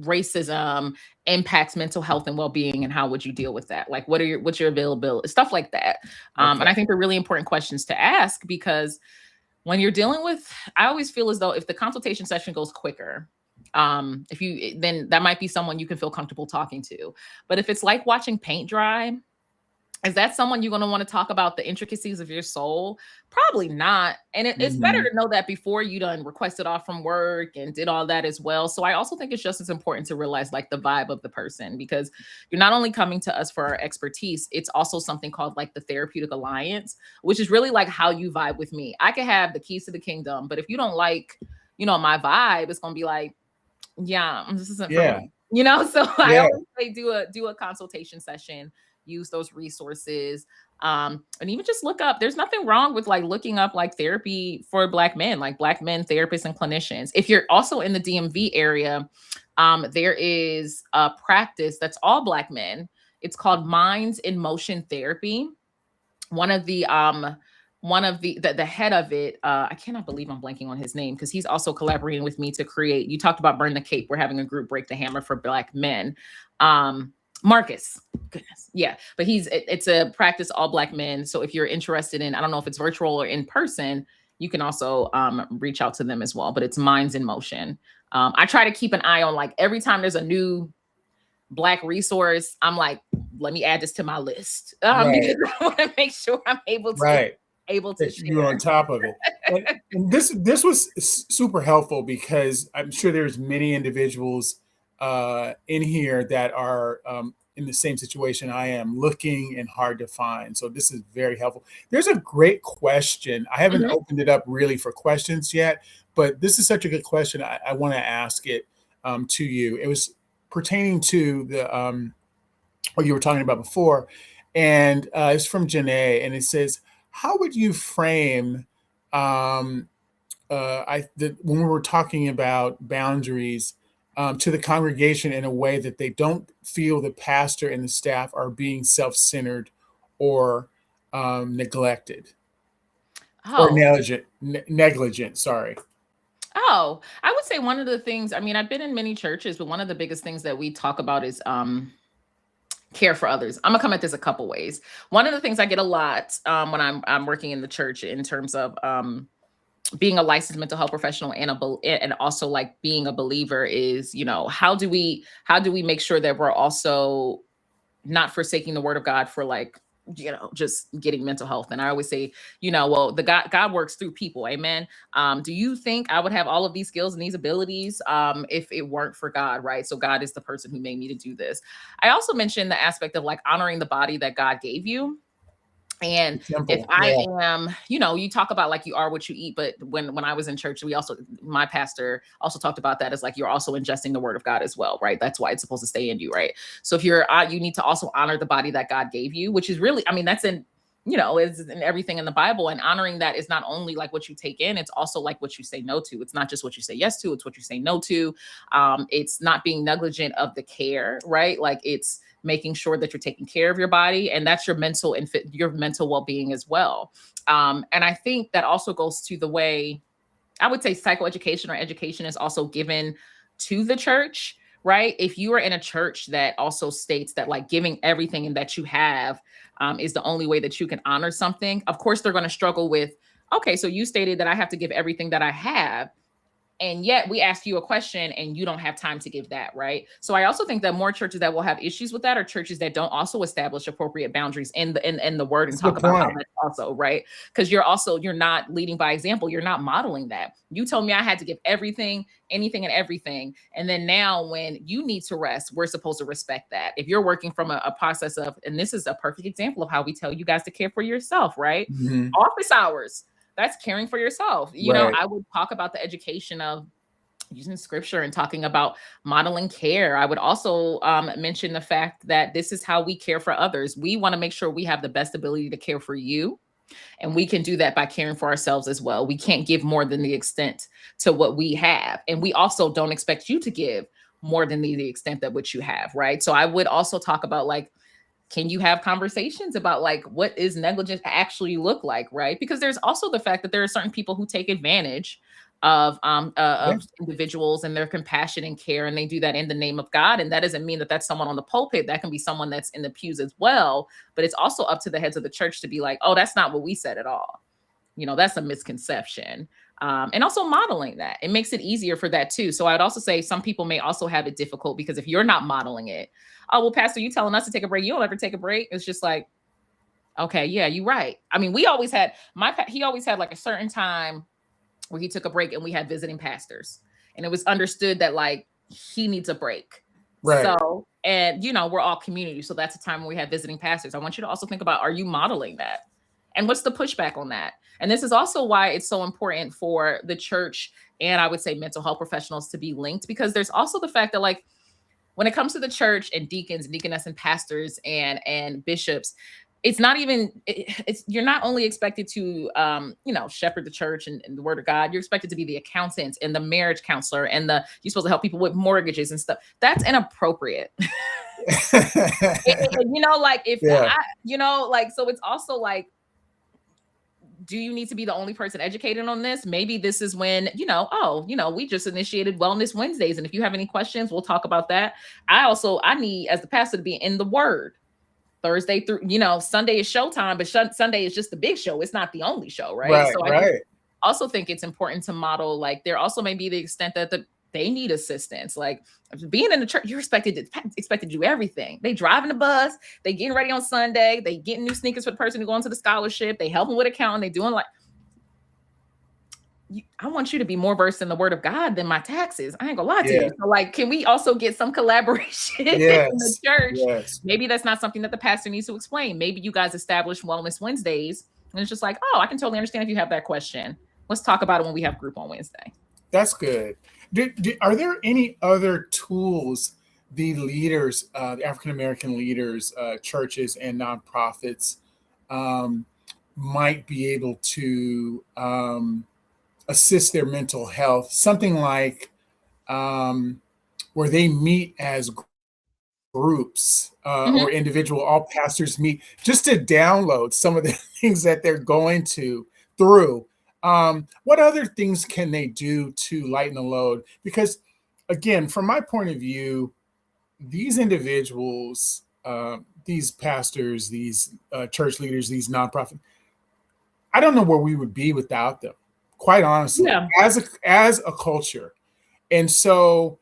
Speaker 2: racism impacts mental health and well-being, and how would you deal with that? Like, what's your availability? Stuff like that. And I think they're really important questions to ask because when you're dealing with, I always feel as though if the consultation session goes quicker, then that might be someone you can feel comfortable talking to. But if it's like watching paint dry, is that someone you're going to want to talk about the intricacies of your soul? Probably not. And it's better to know that before you done requested off from work and did all that as well. So I also think it's just as important to realize like the vibe of the person, because you're not only coming to us for our expertise, it's also something called like the therapeutic alliance, which is really like how you vibe with me. I can have the keys to the kingdom, but if you don't like, my vibe, it's going to be like, yeah, this isn't for me. So I always say do a consultation session. Use those resources, and even just look up. There's nothing wrong with like looking up like therapy for Black men, like Black men therapists and clinicians. If you're also in the DMV area, there is a practice that's all Black men. It's called Minds in Motion Therapy. One of the head of it, I cannot believe I'm blanking on his name because he's also collaborating with me to create. You talked about Burn the Cape. We're having a group Break the Hammer for Black men. Marcus, goodness. Yeah. But it's a practice all Black men. So if you're interested in, I don't know if it's virtual or in person, you can also reach out to them as well, but it's Minds in Motion. I try to keep an eye on like every time there's a new Black resource, I'm like, let me add this to my list because I want to make sure I'm able to share.
Speaker 1: You're on top of it. And this was super helpful because I'm sure there's many individuals in here that are in the same situation I am, looking and hard to find. So this is very helpful. There's a great question. I haven't opened it up really for questions yet, but this is such a good question. I want to ask it to you. It was pertaining to the what you were talking about before, and it's from Janae, and it says, how would you frame when we were talking about boundaries to the congregation in a way that they don't feel the pastor and the staff are being self-centered or neglected or
Speaker 2: Oh,
Speaker 1: negligent. Sorry.
Speaker 2: oh, I would say one of the things, I mean, I've been in many churches, but one of the biggest things that we talk about is care for others. I'm gonna come at this a couple ways. One of the things I get a lot when I'm working in the church in terms of being a licensed mental health professional and and also like being a believer is, how do we make sure that we're also not forsaking the word of God for like, just getting mental health. And I always say, well, the God works through people. Amen. Do you think I would have all of these skills and these abilities if it weren't for God? Right. So God is the person who made me to do this. I also mentioned the aspect of like honoring the body that God gave you. And if
Speaker 1: Simple.
Speaker 2: I
Speaker 1: Yeah.
Speaker 2: am, you talk about like you are what you eat, but when I was in church, my pastor also talked about that as like you're also ingesting the word of God as well, right? That's why it's supposed to stay in you, right? So if you need to also honor the body that God gave you, which is really, I mean, that's in, is in everything in the Bible. And honoring that is not only like what you take in, it's also like what you say no to. It's not just what you say yes to, it's what you say no to. It's not being negligent of the care, right? Like it's making sure that you're taking care of your body, and that's your mental and your mental well-being as well. And I think that also goes to the way I would say psychoeducation or education is also given to the church, right? If you are in a church that also states that like giving everything and that you have is the only way that you can honor something, of course they're going to struggle with, okay, so you stated that I have to give everything that I have, and yet we ask you a question and you don't have time to give that, right? So I also think that more churches that will have issues with that are churches that don't also establish appropriate boundaries in the word and
Speaker 1: That's a
Speaker 2: talk
Speaker 1: good
Speaker 2: about how
Speaker 1: point.
Speaker 2: that's also right, because you're not leading by example, you're not modeling that. You told me I had to give everything, anything and everything, and then now when you need to rest, we're supposed to respect that. If you're working from a process of, and this is a perfect example of how we tell you guys to care for yourself, right?
Speaker 1: Mhm.
Speaker 2: Office hours, that's caring for yourself.
Speaker 1: Right.
Speaker 2: I would talk about the education of using scripture and talking about modeling care. I would also mention the fact that this is how we care for others. We want to make sure we have the best ability to care for you. And we can do that by caring for ourselves as well. We can't give more than the extent to what we have. And we also don't expect you to give more than the extent that which you have, right? So I would also talk about like, can you have conversations about like what is negligence actually look like, right? Because there's also the fact that there are certain people who take advantage
Speaker 1: Yeah.
Speaker 2: of individuals and their compassion and care, and they do that in the name of God. And that doesn't mean that that's someone on the pulpit. That can be someone that's in the pews as well. But it's also up to the heads of the church to be like, oh, that's not what we said at all. That's a misconception. And also modeling that, it makes it easier for that too. So I'd also say some people may also have it difficult because if you're not modeling it, oh, well, Pastor, you telling us to take a break, you don't ever take a break. It's just like, okay, yeah, you're right. I mean, we always had he always had like a certain time where he took a break and we had visiting pastors. And it was understood that like he needs a break.
Speaker 1: Right.
Speaker 2: So, and we're all community. So that's a time when we have visiting pastors. I want you to also think about, are you modeling that? And what's the pushback on that? And this is also why it's so important for the church and I would say mental health professionals to be linked, because there's also the fact that like when it comes to the church and deacons and deaconess and pastors and bishops, it's not even it's you're not only expected to shepherd the church and the word of God. You're expected to be the accountant and the marriage counselor and you're supposed to help people with mortgages and stuff. That's inappropriate. Like if
Speaker 1: Yeah.
Speaker 2: like, so it's also like, do you need to be the only person educated on this? Maybe this is when, we just initiated Wellness Wednesdays. And if you have any questions, we'll talk about that. I need, as the pastor, to be in the word. Thursday through, Sunday is showtime, but Sunday is just the big show. It's not the only show, right?
Speaker 1: Right.
Speaker 2: So I do
Speaker 1: Right.
Speaker 2: also think it's important to model, like there also may be the extent that they need assistance. Like being in the church, you're expected to do everything. They driving the bus, they getting ready on Sunday, they getting new sneakers for the person who going to the scholarship, they helping with accounting, they doing like I want you to be more versed in the word of God than my taxes. I ain't gonna lie to
Speaker 1: Yeah.
Speaker 2: you. So like, can we also get some collaboration in the
Speaker 1: Yes.
Speaker 2: church?
Speaker 1: Yes.
Speaker 2: Maybe that's not something that the pastor needs to explain. Maybe you guys establish Wellness Wednesdays and it's just like, oh, I can totally understand if you have that question. Let's talk about it when we have group on Wednesday.
Speaker 1: That's good. Are there any other tools the leaders, the African American leaders, churches, and nonprofits might be able to assist their mental health? Something like where they meet as groups or
Speaker 2: Mhm.
Speaker 1: individual, all pastors meet just to download some of the things that they're going to through. What other things can they do to lighten the load? Because, again, from my point of view, these individuals, these pastors, these church leaders, these nonprofit, I don't know where we would be without them, quite honestly,
Speaker 2: Yeah.
Speaker 1: as a culture. And so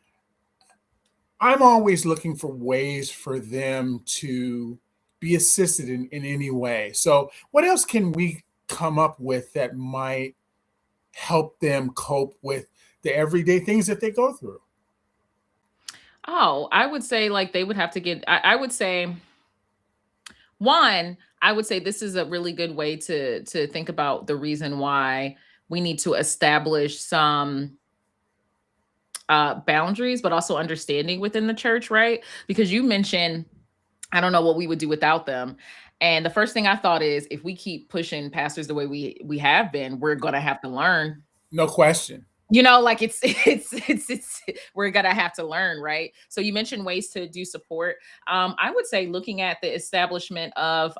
Speaker 1: I'm always looking for ways for them to be assisted in any way. So, what else can we come up with that might help them cope with the everyday things that they go through?
Speaker 2: Oh, I would say like they would have to get I would say one, I would say this is a really good way to think about the reason why we need to establish some boundaries, but also understanding within the church, right? Because you mentioned, I don't know what we would do without them. And the first thing I thought is if we keep pushing pastors the way we have been, we're gonna have to learn.
Speaker 1: No question.
Speaker 2: You know, like it's we're gonna have to learn, right? So you mentioned ways to do support. I would say looking at the establishment of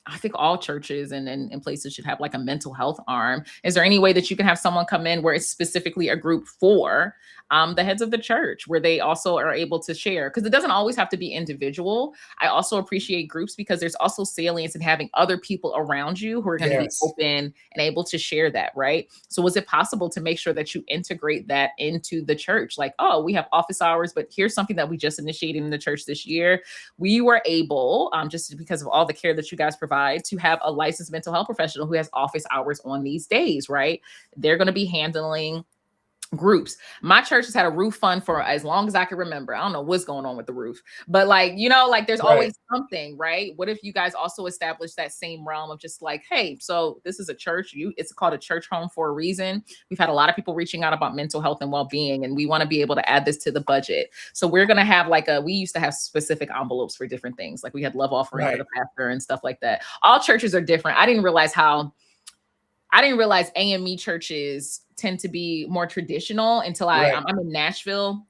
Speaker 2: I think all churches and places should have like a mental health arm. Is there any way that you can have someone come in where it's specifically a group for the heads of the church, where they also are able to share? Because it doesn't always have to be individual. I also appreciate groups because there's also salience in having other people around you who are going to be
Speaker 1: Yes.
Speaker 2: open and able to share that, right? So was it possible to make sure that you integrate that into the church? Like, oh, we have office hours, but here's something that we just initiated in the church this year. We were able, just because of all the care that you guys provide, to have a licensed mental health professional who has office hours on these days, right? They're going to be handling groups. My church has had a roof fund for as long as I can remember. I don't know what's going on with the roof, but like, you know, like there's
Speaker 1: Right.
Speaker 2: always something, right? What if you guys also establish that same realm of just like, hey, so this is a church, it's called a church home for a reason. We've had a lot of people reaching out about mental health and well-being, and we want to be able to add this to the budget. So we're going to have like we used to have specific envelopes for different things. Like we had love offering for
Speaker 1: Right.
Speaker 2: the pastor and stuff like that. All churches are different. I didn't realize AME churches tend to be more traditional until
Speaker 1: Right.
Speaker 2: I'm in Nashville,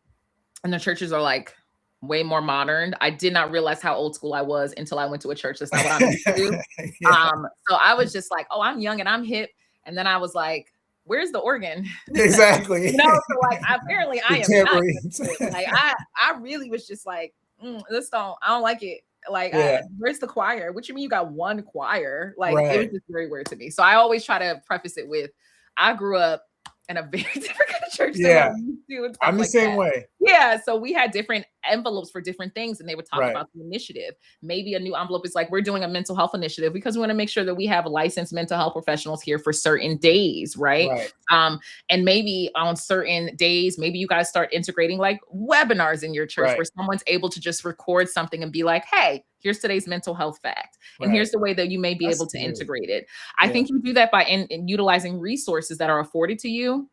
Speaker 2: and the churches are like way more modern. I did not realize how old school I was until I went to a church that's not what I'm used to.
Speaker 1: Yeah.
Speaker 2: So I was just like, oh, I'm young and I'm hip. And then I was like, where's the organ?
Speaker 1: Exactly.
Speaker 2: You know, so like apparently I
Speaker 1: The
Speaker 2: am not
Speaker 1: tambourines.
Speaker 2: like I really was just like, I don't like it. Like,
Speaker 1: Yeah.
Speaker 2: where's the choir? What you mean you got one choir? Like, it was
Speaker 1: Right.
Speaker 2: just very weird to me. So I always try to preface it with, I grew up in a very different kind of church than what
Speaker 1: Yeah.
Speaker 2: I'm used to and stuff
Speaker 1: I'm the
Speaker 2: like
Speaker 1: same
Speaker 2: that.
Speaker 1: way.
Speaker 2: Yeah, so we had different envelopes for different things, and they would talk
Speaker 1: Right.
Speaker 2: about the initiative. Maybe a new envelope is like, we're doing a mental health initiative because we want to make sure that we have licensed mental health professionals here for certain days, right?
Speaker 1: Right.
Speaker 2: And maybe on certain days, maybe you guys start integrating like webinars in your church
Speaker 1: Right.
Speaker 2: where someone's able to just record something and be like, hey, here's today's mental health fact. And
Speaker 1: Right.
Speaker 2: here's the way that you may be
Speaker 1: That's
Speaker 2: able to
Speaker 1: good.
Speaker 2: integrate it. I
Speaker 1: Yeah.
Speaker 2: think you do that by in utilizing resources that are afforded to you,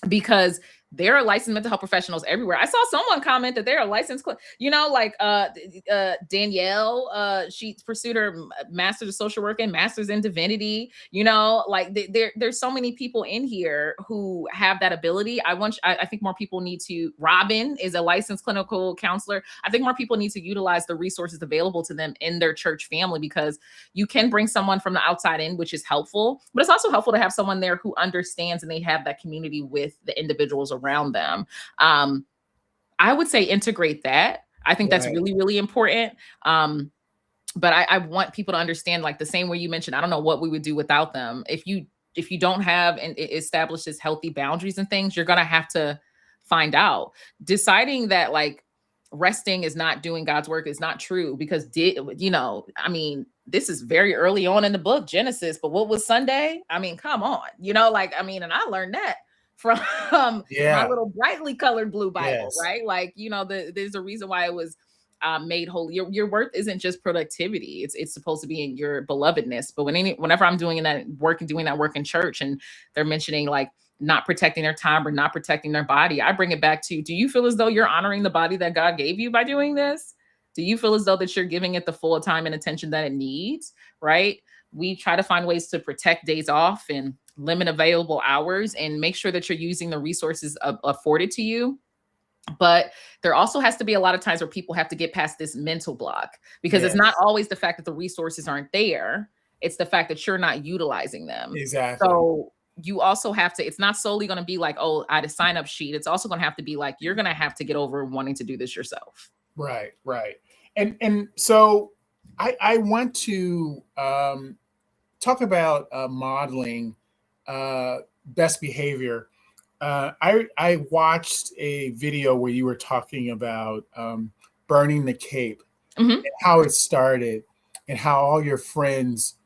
Speaker 2: because there are licensed mental health professionals everywhere. I saw someone comment that there are licensed, like Danielle, she pursued her master's of social work and master's in divinity. Like there's so many people in here who have that ability. I think more people need to. Robin is a licensed clinical counselor. I think more people need to utilize the resources available to them in their church family, because you can bring someone from the outside in, which is helpful, but it's also helpful to have someone there who understands and they have that community with the individuals around them. I would say integrate that. I think that's
Speaker 1: Right.
Speaker 2: really, really important. But I want people to understand, like the same way you mentioned, I don't know what we would do without them. If you don't have and establishes healthy boundaries and things, you're gonna have to find out. Deciding that like resting is not doing God's work is not true, because I mean, this is very early on in the book, Genesis, but what was Sunday? I mean, come on, and I learned that from my
Speaker 1: Yeah.
Speaker 2: little brightly colored blue Bible,
Speaker 1: Yes.
Speaker 2: right? Like, there's a reason why it was made holy. Your worth isn't just productivity. It's supposed to be in your belovedness. But whenever I'm doing that work and doing that work in church, and they're mentioning like not protecting their time or not protecting their body, I bring it back to, do you feel as though you're honoring the body that God gave you by doing this? Do you feel as though that you're giving it the full time and attention that it needs? Right? We try to find ways to protect days off and limit available hours and make sure that you're using the resources afforded to you But there also has to be a lot of times where people have to get past this mental block, because it's not
Speaker 1: Yes,
Speaker 2: always the fact that the resources aren't there. It's the fact that you're not utilizing them.
Speaker 1: exactly.
Speaker 2: So you also have to, it's not solely going to be like, oh, I had a sign up sheet. It's also going to have to be like, you're going to have to get over wanting to do this yourself.
Speaker 1: Right, right. And so I want to talk about modeling best behavior. I watched a video where you were talking about burning the cape
Speaker 2: Hmm.
Speaker 1: and how it started, and how all your friends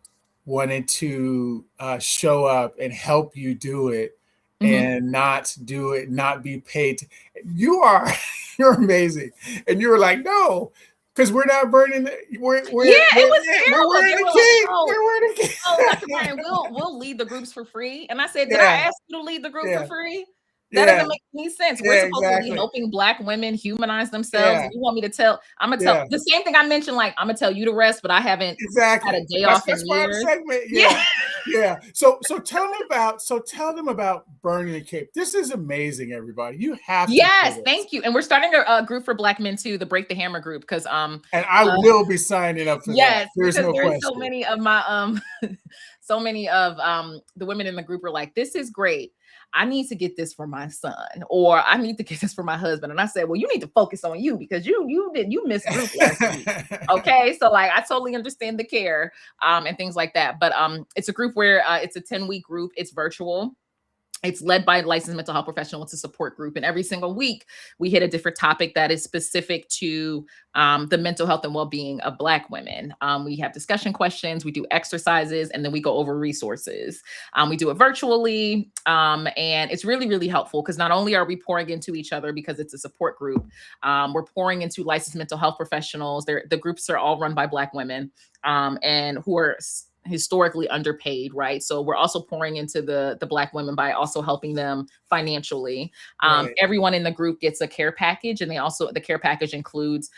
Speaker 1: wanted to show up and help you do it,
Speaker 2: Hmm.
Speaker 1: and not do it, not be paid. You are you're amazing, and you were like, no, because we're not burning.
Speaker 2: Yeah, it was
Speaker 1: Yeah, we're
Speaker 2: terrible.
Speaker 1: wearing
Speaker 2: They
Speaker 1: the
Speaker 2: were like,
Speaker 1: cape.
Speaker 2: oh,
Speaker 1: We're wearing the
Speaker 2: oh, Dr.
Speaker 1: cape.
Speaker 2: Brian, we'll lead the groups for free. And I said, did I
Speaker 1: Yeah,
Speaker 2: ask you to lead the group for
Speaker 1: yeah,
Speaker 2: free? That
Speaker 1: yeah,
Speaker 2: doesn't make any sense. We're
Speaker 1: yeah,
Speaker 2: supposed to be
Speaker 1: exactly.
Speaker 2: helping Black women humanize themselves.
Speaker 1: Yeah,
Speaker 2: And you want me to tell, I'm gonna tell
Speaker 1: yeah,
Speaker 2: the same thing I mentioned, like I'm gonna tell you to rest, but I haven't had
Speaker 1: exactly.
Speaker 2: a day
Speaker 1: That's
Speaker 2: off in
Speaker 1: part of the
Speaker 2: years.
Speaker 1: segment.
Speaker 2: Yeah.
Speaker 1: Yeah, yeah. So tell them about burning the cape. This is amazing, everybody. You have to hear
Speaker 2: Yes,
Speaker 1: this.
Speaker 2: thank you. And we're starting a group for Black men too, the Break the Hammer group, because
Speaker 1: And I
Speaker 2: uh
Speaker 1: will be signing up for that.
Speaker 2: yes,
Speaker 1: There's
Speaker 2: because
Speaker 1: no
Speaker 2: there's so
Speaker 1: question.
Speaker 2: many of my so many of the women in the group are like, this is great. I need to get this for my son, or I need to get this for my husband. And I said, well, you need to focus on you, because you missed group last week. Okay. So like I totally understand the care and things like that. But it's a group where it's a 10-week group, it's virtual. It's led by a licensed mental health professional. It's a support group. And every single week, we hit a different topic that is specific to the mental health and well being of Black women. We have discussion questions, we do exercises, and then we go over resources. We do it virtually. And it's really, really helpful, because not only are we pouring into each other because it's a support group, we're pouring into licensed mental health professionals. The groups are all run by Black women and who are historically underpaid, right? So we're also pouring into the Black women by also helping them financially.
Speaker 1: Right.
Speaker 2: Everyone in the group gets a care package, and the care package includes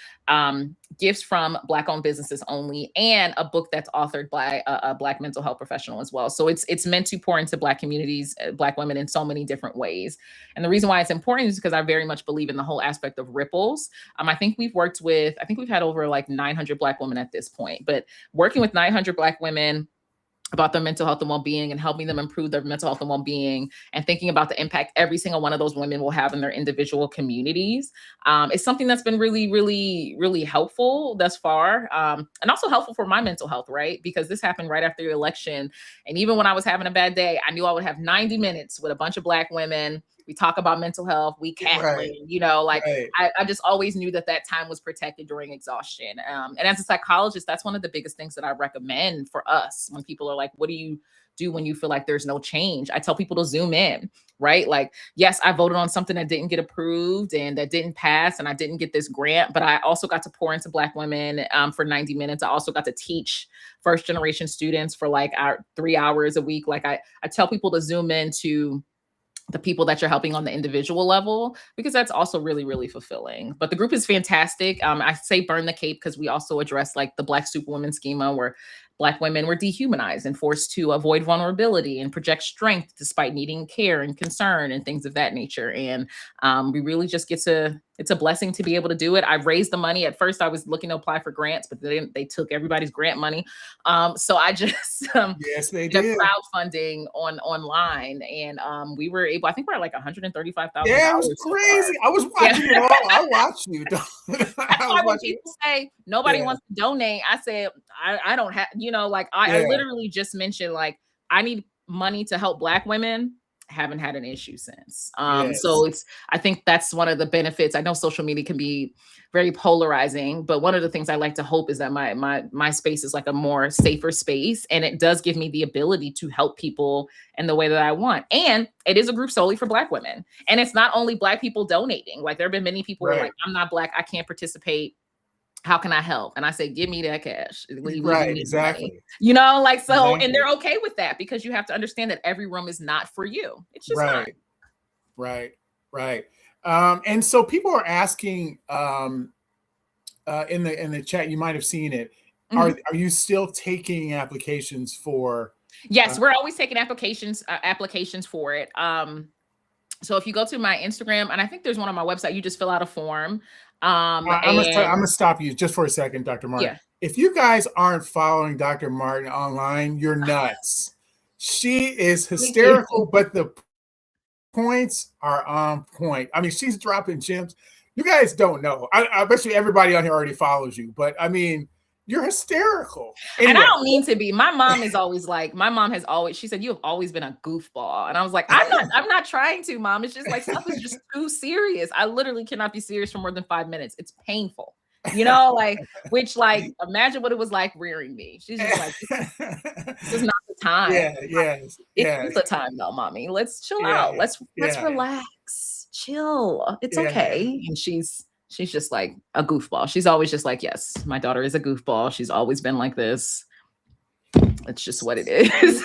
Speaker 2: gifts from Black owned businesses only, and a book that's authored by a Black mental health professional as well. So it's meant to pour into Black communities, Black women, in so many different ways. And the reason why it's important is because I very much believe in the whole aspect of ripples. I think we've had over like 900 Black women at this point, but working with 900 Black women about their mental health and well-being, and helping them improve their mental health and well-being, and thinking about the impact every single one of those women will have in their individual communities, is something that's been really, really, really helpful thus far, and also helpful for my mental health, right? Because this happened right after the election, and even when I was having a bad day, I knew I would have 90 minutes with a bunch of Black women. We talk about mental health, we
Speaker 1: Right.
Speaker 2: cackling, like
Speaker 1: Right.
Speaker 2: I just always knew that time was protected during exhaustion. And as a psychologist, that's one of the biggest things that I recommend for us when people are like, what do you do when you feel like there's no change? I tell people to zoom in, right? Like, yes, I voted on something that didn't get approved and that didn't pass, and I didn't get this grant, but I also got to pour into Black women for 90 minutes. I also got to teach first generation students for like 3 hours a week. Like I tell people to zoom into the people that you're helping on the individual level, because that's also really, really fulfilling. But the group is fantastic. I say burn the cape because we also address like the Black Superwoman schema, where Black women were dehumanized and forced to avoid vulnerability and project strength despite needing care and concern and things of that nature. And we really just it's a blessing to be able to do it. I've raised the money. At first I was looking to apply for grants, but they took everybody's grant money. So I just
Speaker 1: Yes, they
Speaker 2: did a
Speaker 1: did.
Speaker 2: crowdfunding online, and we were able, I think we're at like
Speaker 1: Yeah, it was
Speaker 2: $135,000 so far.
Speaker 1: crazy. I was
Speaker 2: Yeah.
Speaker 1: watching it all. I watched you.
Speaker 2: That's
Speaker 1: I was
Speaker 2: why when
Speaker 1: watching it.
Speaker 2: people say nobody
Speaker 1: Yeah,
Speaker 2: wants to donate, I said, I don't have, like I
Speaker 1: yeah,
Speaker 2: literally just mentioned like I need money to help Black women. Haven't had an issue since.
Speaker 1: yes,
Speaker 2: So I think that's one of the benefits. I know social media can be very polarizing, but one of the things I like to hope is that my space is like a more safer space, and it does give me the ability to help people in the way that I want. And it is a group solely for Black women, and it's not only Black people donating. Like there have been many people who are
Speaker 1: right,
Speaker 2: like, I'm not Black, I can't participate. How can I help? And I say, give me that cash. We
Speaker 1: right,
Speaker 2: need the money.
Speaker 1: exactly,
Speaker 2: Like so, and
Speaker 1: exactly,
Speaker 2: they're okay with that, because you have to understand that every room is not for you. It's just not.
Speaker 1: right, right, right. And so people are asking in the chat. You might have seen it.
Speaker 2: Mhm.
Speaker 1: Are you still taking applications for?
Speaker 2: Yes, we're always taking applications for it. So if you go to my Instagram, and I think there's one on my website, you just fill out a form.
Speaker 1: I'm gonna stop you just for a second, Dr. Martin.
Speaker 2: Yeah.
Speaker 1: If you guys aren't following Dr. Martin online, you're nuts. She is
Speaker 2: Thank you.
Speaker 1: hysterical, but the points are on point. I mean, she's dropping gems. You guys don't know. I bet you everybody on here already follows you, but I mean, you're hysterical.
Speaker 2: And I
Speaker 1: Anyway,
Speaker 2: don't mean to be. My mom is always like, my mom has always, she said, you have always been a goofball. And I was like, I'm not trying to, mom. It's just like stuff is just too serious. I literally cannot be serious for more than 5 minutes. It's painful. You know, like, which like imagine what it was like rearing me. She's just like, this is not the time.
Speaker 1: yeah, yes,
Speaker 2: It
Speaker 1: yes,
Speaker 2: is the time though, mommy. Let's chill
Speaker 1: yeah,
Speaker 2: out. Let's
Speaker 1: yeah,
Speaker 2: relax. Chill. It's
Speaker 1: yeah.
Speaker 2: okay. And she's just like a goofball. She's always just like, yes, my daughter is a goofball. She's always been like this. It's just what it is.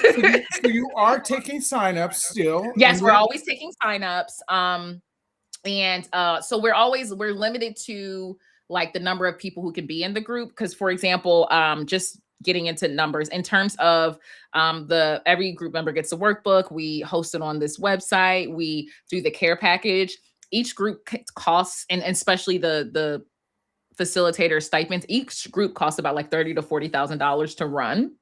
Speaker 1: So you are taking signups still?
Speaker 2: Yes, we're always taking signups. So we're limited to like the number of people who can be in the group. Because for example, just getting into numbers in terms of every group member gets a workbook. We host it on this website. We do the care package. Each group costs, and especially the facilitator stipends, each group costs about like $30,000 to $40,000 to run.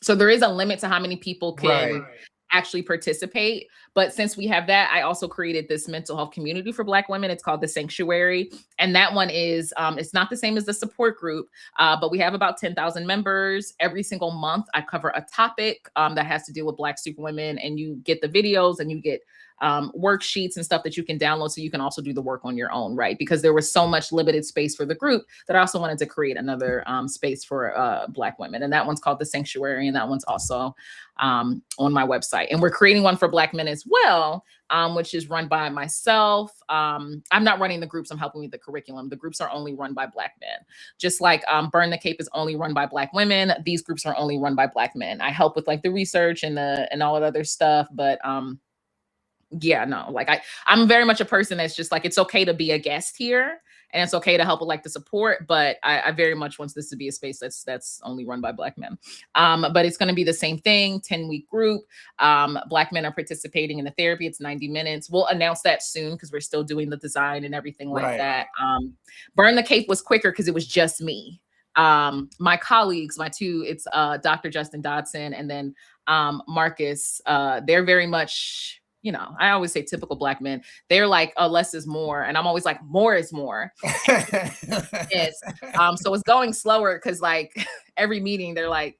Speaker 2: So there is a limit to how many people can actually participate. But since we have that, I also created this mental health community for Black women. It's called the Sanctuary. And that one is, it's not the same as the support group, but we have about 10,000 members. Every single month, I cover a topic that has to deal with Black superwomen, and you get the videos and you get worksheets and stuff that you can download so you can also do the work on your own, right? Because there was so much limited space for the group that I also wanted to create another space for Black women. And that one's called the Sanctuary. And that one's also on my website. And we're creating one for Black men as well, which is run by myself. I'm not running the groups. I'm helping with the curriculum. The groups are only run by Black men. Just like Burn the Cape is only run by Black women. These groups are only run by Black men. I help with like the research and all that other stuff. But yeah, no, like I'm very much a person that's just like, it's okay to be a guest here and it's okay to help with like the support, but I very much want this to be a space that's only run by Black men. But it's going to be the same thing, 10-week group. Black men are participating in the therapy. It's 90 minutes. We'll announce that soon because we're still doing the design and everything like that. Burn the Cape was quicker because it was just me. My colleagues, it's Dr. Justin Dodson and then Marcus, they're very much, you know, I always say typical Black men. They're like, oh, less is more. And I'm always like, more is more. Yes. So it's going slower because like every meeting they're like,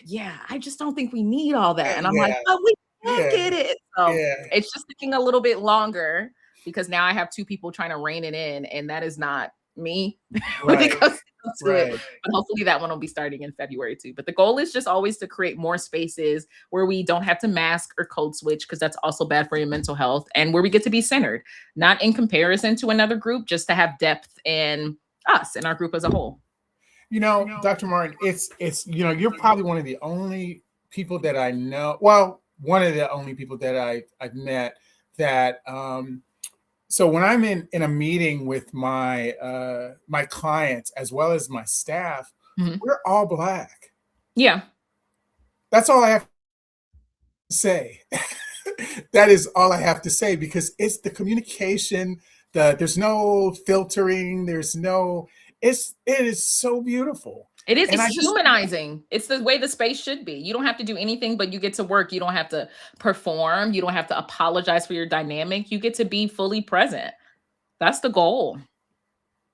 Speaker 2: yeah, I just don't think we need all that. And I'm like, oh, we can get it. So it's just taking a little bit longer because now I have two people trying to rein it in. And that is not me when it comes to it. But hopefully that one will be starting in February too. But the goal is just always to create more spaces where we don't have to mask or code switch because that's also bad for your mental health, and where we get to be centered, not in comparison to another group, just to have depth in us and our group as a whole.
Speaker 1: You know, Dr. Martin, it's you know, you're probably one of the only people that I know. Well, one of the only people that I've met that so when I'm in a meeting with my my clients as well as my staff, we're all Black.
Speaker 2: Yeah.
Speaker 1: That's all I have to say. That is all I have to say because it's the communication, there's no filtering, it is so beautiful.
Speaker 2: It is. It's humanizing. It's the way the space should be. You don't have to do anything, but you get to work. You don't have to perform. You don't have to apologize for your dynamic. You get to be fully present. That's the goal.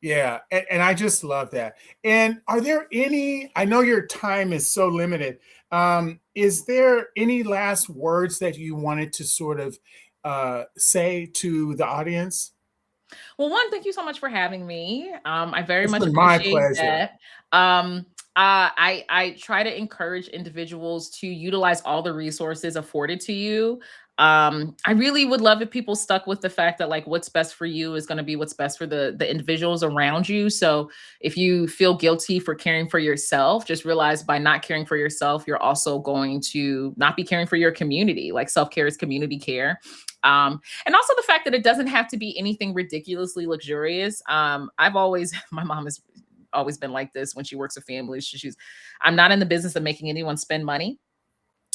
Speaker 1: Yeah. And I just love that. And are there I know your time is so limited. Is there any last words that you wanted to sort of say to the audience?
Speaker 2: Well, one, thank you so much for having me. I very much
Speaker 1: appreciate
Speaker 2: that. I try to encourage individuals to utilize all the resources afforded to you. I really would love if people stuck with the fact that like what's best for you is going to be what's best for the individuals around you. So if you feel guilty for caring for yourself, just realize by not caring for yourself, you're also going to not be caring for your community. Like self-care is community care. And also the fact that it doesn't have to be anything ridiculously luxurious. My mom has always been like this when she works with families. I'm not in the business of making anyone spend money.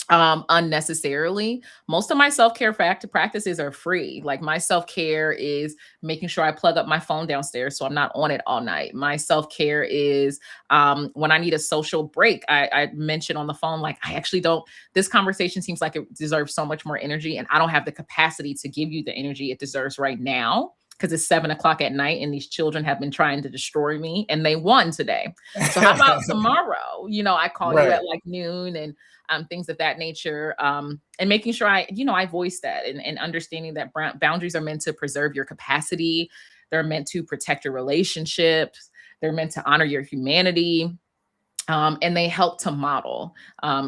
Speaker 2: unnecessarily. Most of my self-care practices are free. Like my self-care is making sure I plug up my phone downstairs so I'm not on it all night. My self-care is when I need a social break. I mentioned on the phone, like, I actually don't, this conversation seems like it deserves so much more energy, and I don't have the capacity to give you the energy it deserves right now, because it's 7 o'clock at night and these children have been trying to destroy me and they won today. So how about tomorrow? I call you
Speaker 1: Right.
Speaker 2: at like noon, and things of that nature. And making sure I voice that, and understanding that boundaries are meant to preserve your capacity. They're meant to protect your relationships. They're meant to honor your humanity. And they help to model.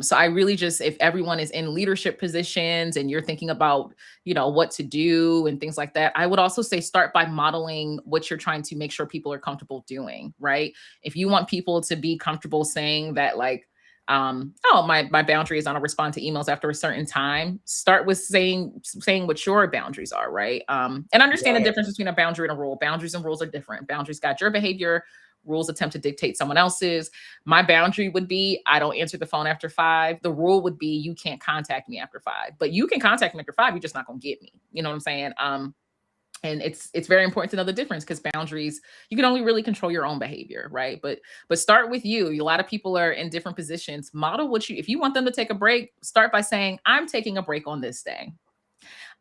Speaker 2: So I really just, if everyone is in leadership positions and you're thinking about, what to do and things like that, I would also say start by modeling what you're trying to make sure people are comfortable doing, right? If you want people to be comfortable saying that, like, oh, my boundary is I don't respond to emails after a certain time. Start with saying what your boundaries are, right? And understand the
Speaker 1: Right.
Speaker 2: difference between a boundary and a rule. Boundaries and rules are different. Boundaries got your behavior. Rules attempt to dictate someone else's. My boundary would be I don't answer the phone after 5. The rule would be you can't contact me after 5. But you can contact me after 5. You're just not gonna get me. You know what I'm saying? And it's very important to know the difference, because boundaries, you can only really control your own behavior, right? But start with you. A lot of people are in different positions. Model what you, if you want them to take a break, start by saying, I'm taking a break on this day.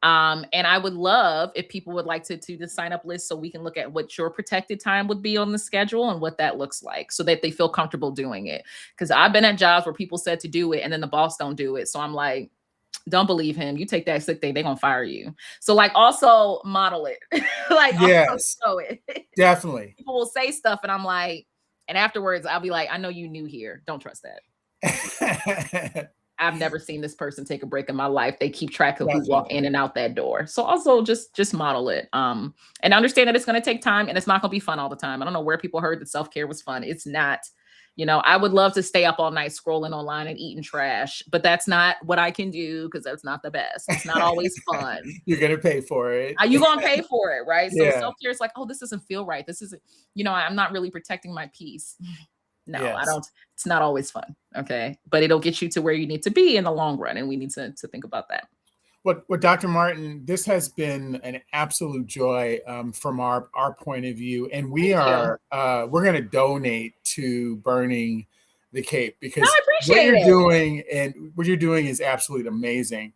Speaker 2: And I would love if people would like to the sign up list, so we can look at what your protected time would be on the schedule and what that looks like, so that they feel comfortable doing it. Because I've been at jobs where people said to do it and then the boss don't do it. So I'm like, don't believe him. You take that sick day, they're gonna fire you. So like also model it. Like also
Speaker 1: Yes,
Speaker 2: show it.
Speaker 1: definitely.
Speaker 2: People will say stuff and I'm like, and afterwards I'll be like, I know you knew here. Don't trust that. I've never seen this person take a break in my life. They keep track of who walk in
Speaker 1: Definitely.
Speaker 2: and out that door. So also just model it. And understand that it's going to take time and it's not going to be fun all the time. I don't know where people heard that self-care was fun. It's not. I would love to stay up all night scrolling online and eating trash, but that's not what I can do, because that's not the best. It's not always fun.
Speaker 1: You're gonna pay for it.
Speaker 2: Are you going to pay for it, right? So
Speaker 1: Yeah.
Speaker 2: self-care is like, oh, this doesn't feel right. This isn't, I'm not really protecting my peace. No, I
Speaker 1: Yes.
Speaker 2: don't. It's not always fun. Okay. But it'll get you to where you need to be in the long run. And we need to think about that.
Speaker 1: What Dr. Martin, this has been an absolute joy from our point of view, and we
Speaker 2: Thank you.
Speaker 1: are we're going to donate to Burning the Cape,
Speaker 2: No,
Speaker 1: because
Speaker 2: I appreciate it.
Speaker 1: what you're doing is absolutely amazing.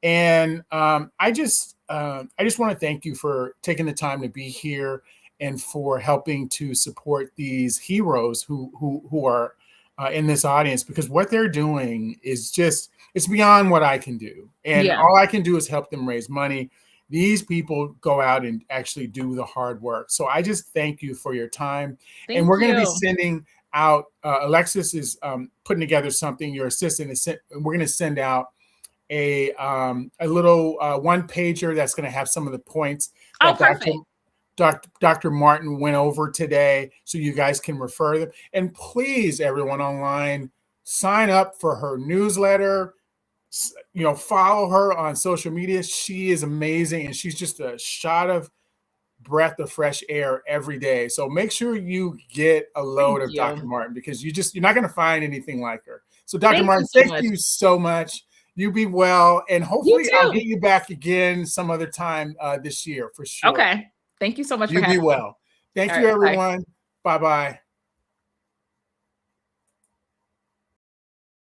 Speaker 1: And I just want to thank you for taking the time to be here and for helping to support these heroes who are in this audience, because what they're doing is just, it's beyond what I can do, and
Speaker 2: Yeah.
Speaker 1: all I can do is help them raise money. These people go out and actually do the hard work. So I just thank you for your time, and
Speaker 2: Thank
Speaker 1: we're going to be
Speaker 2: you.
Speaker 1: sending out. Alexis is putting together something. Your assistant is. We're going to send out a little one pager that's going to have some of the points
Speaker 2: Oh,
Speaker 1: that
Speaker 2: perfect.
Speaker 1: Dr. Martin went over today, so you guys can refer them. And please, everyone online, sign up for her newsletter. Follow her on social media. She is amazing, and she's just a shot of breath of fresh air every day. So make sure you get a load
Speaker 2: Thank
Speaker 1: of Dr.
Speaker 2: you.
Speaker 1: Martin, because you're not going to find anything like her. So Dr.
Speaker 2: Thank you
Speaker 1: Martin,
Speaker 2: so
Speaker 1: thank
Speaker 2: much.
Speaker 1: you so much. You be well, and
Speaker 2: You
Speaker 1: hopefully I'll
Speaker 2: too.
Speaker 1: get you back again some other time this year for sure.
Speaker 2: Okay. Thank you so much for
Speaker 1: You be
Speaker 2: having me.
Speaker 1: well. Thank
Speaker 2: All
Speaker 1: you,
Speaker 2: right. Bye.
Speaker 1: everyone. Bye-bye.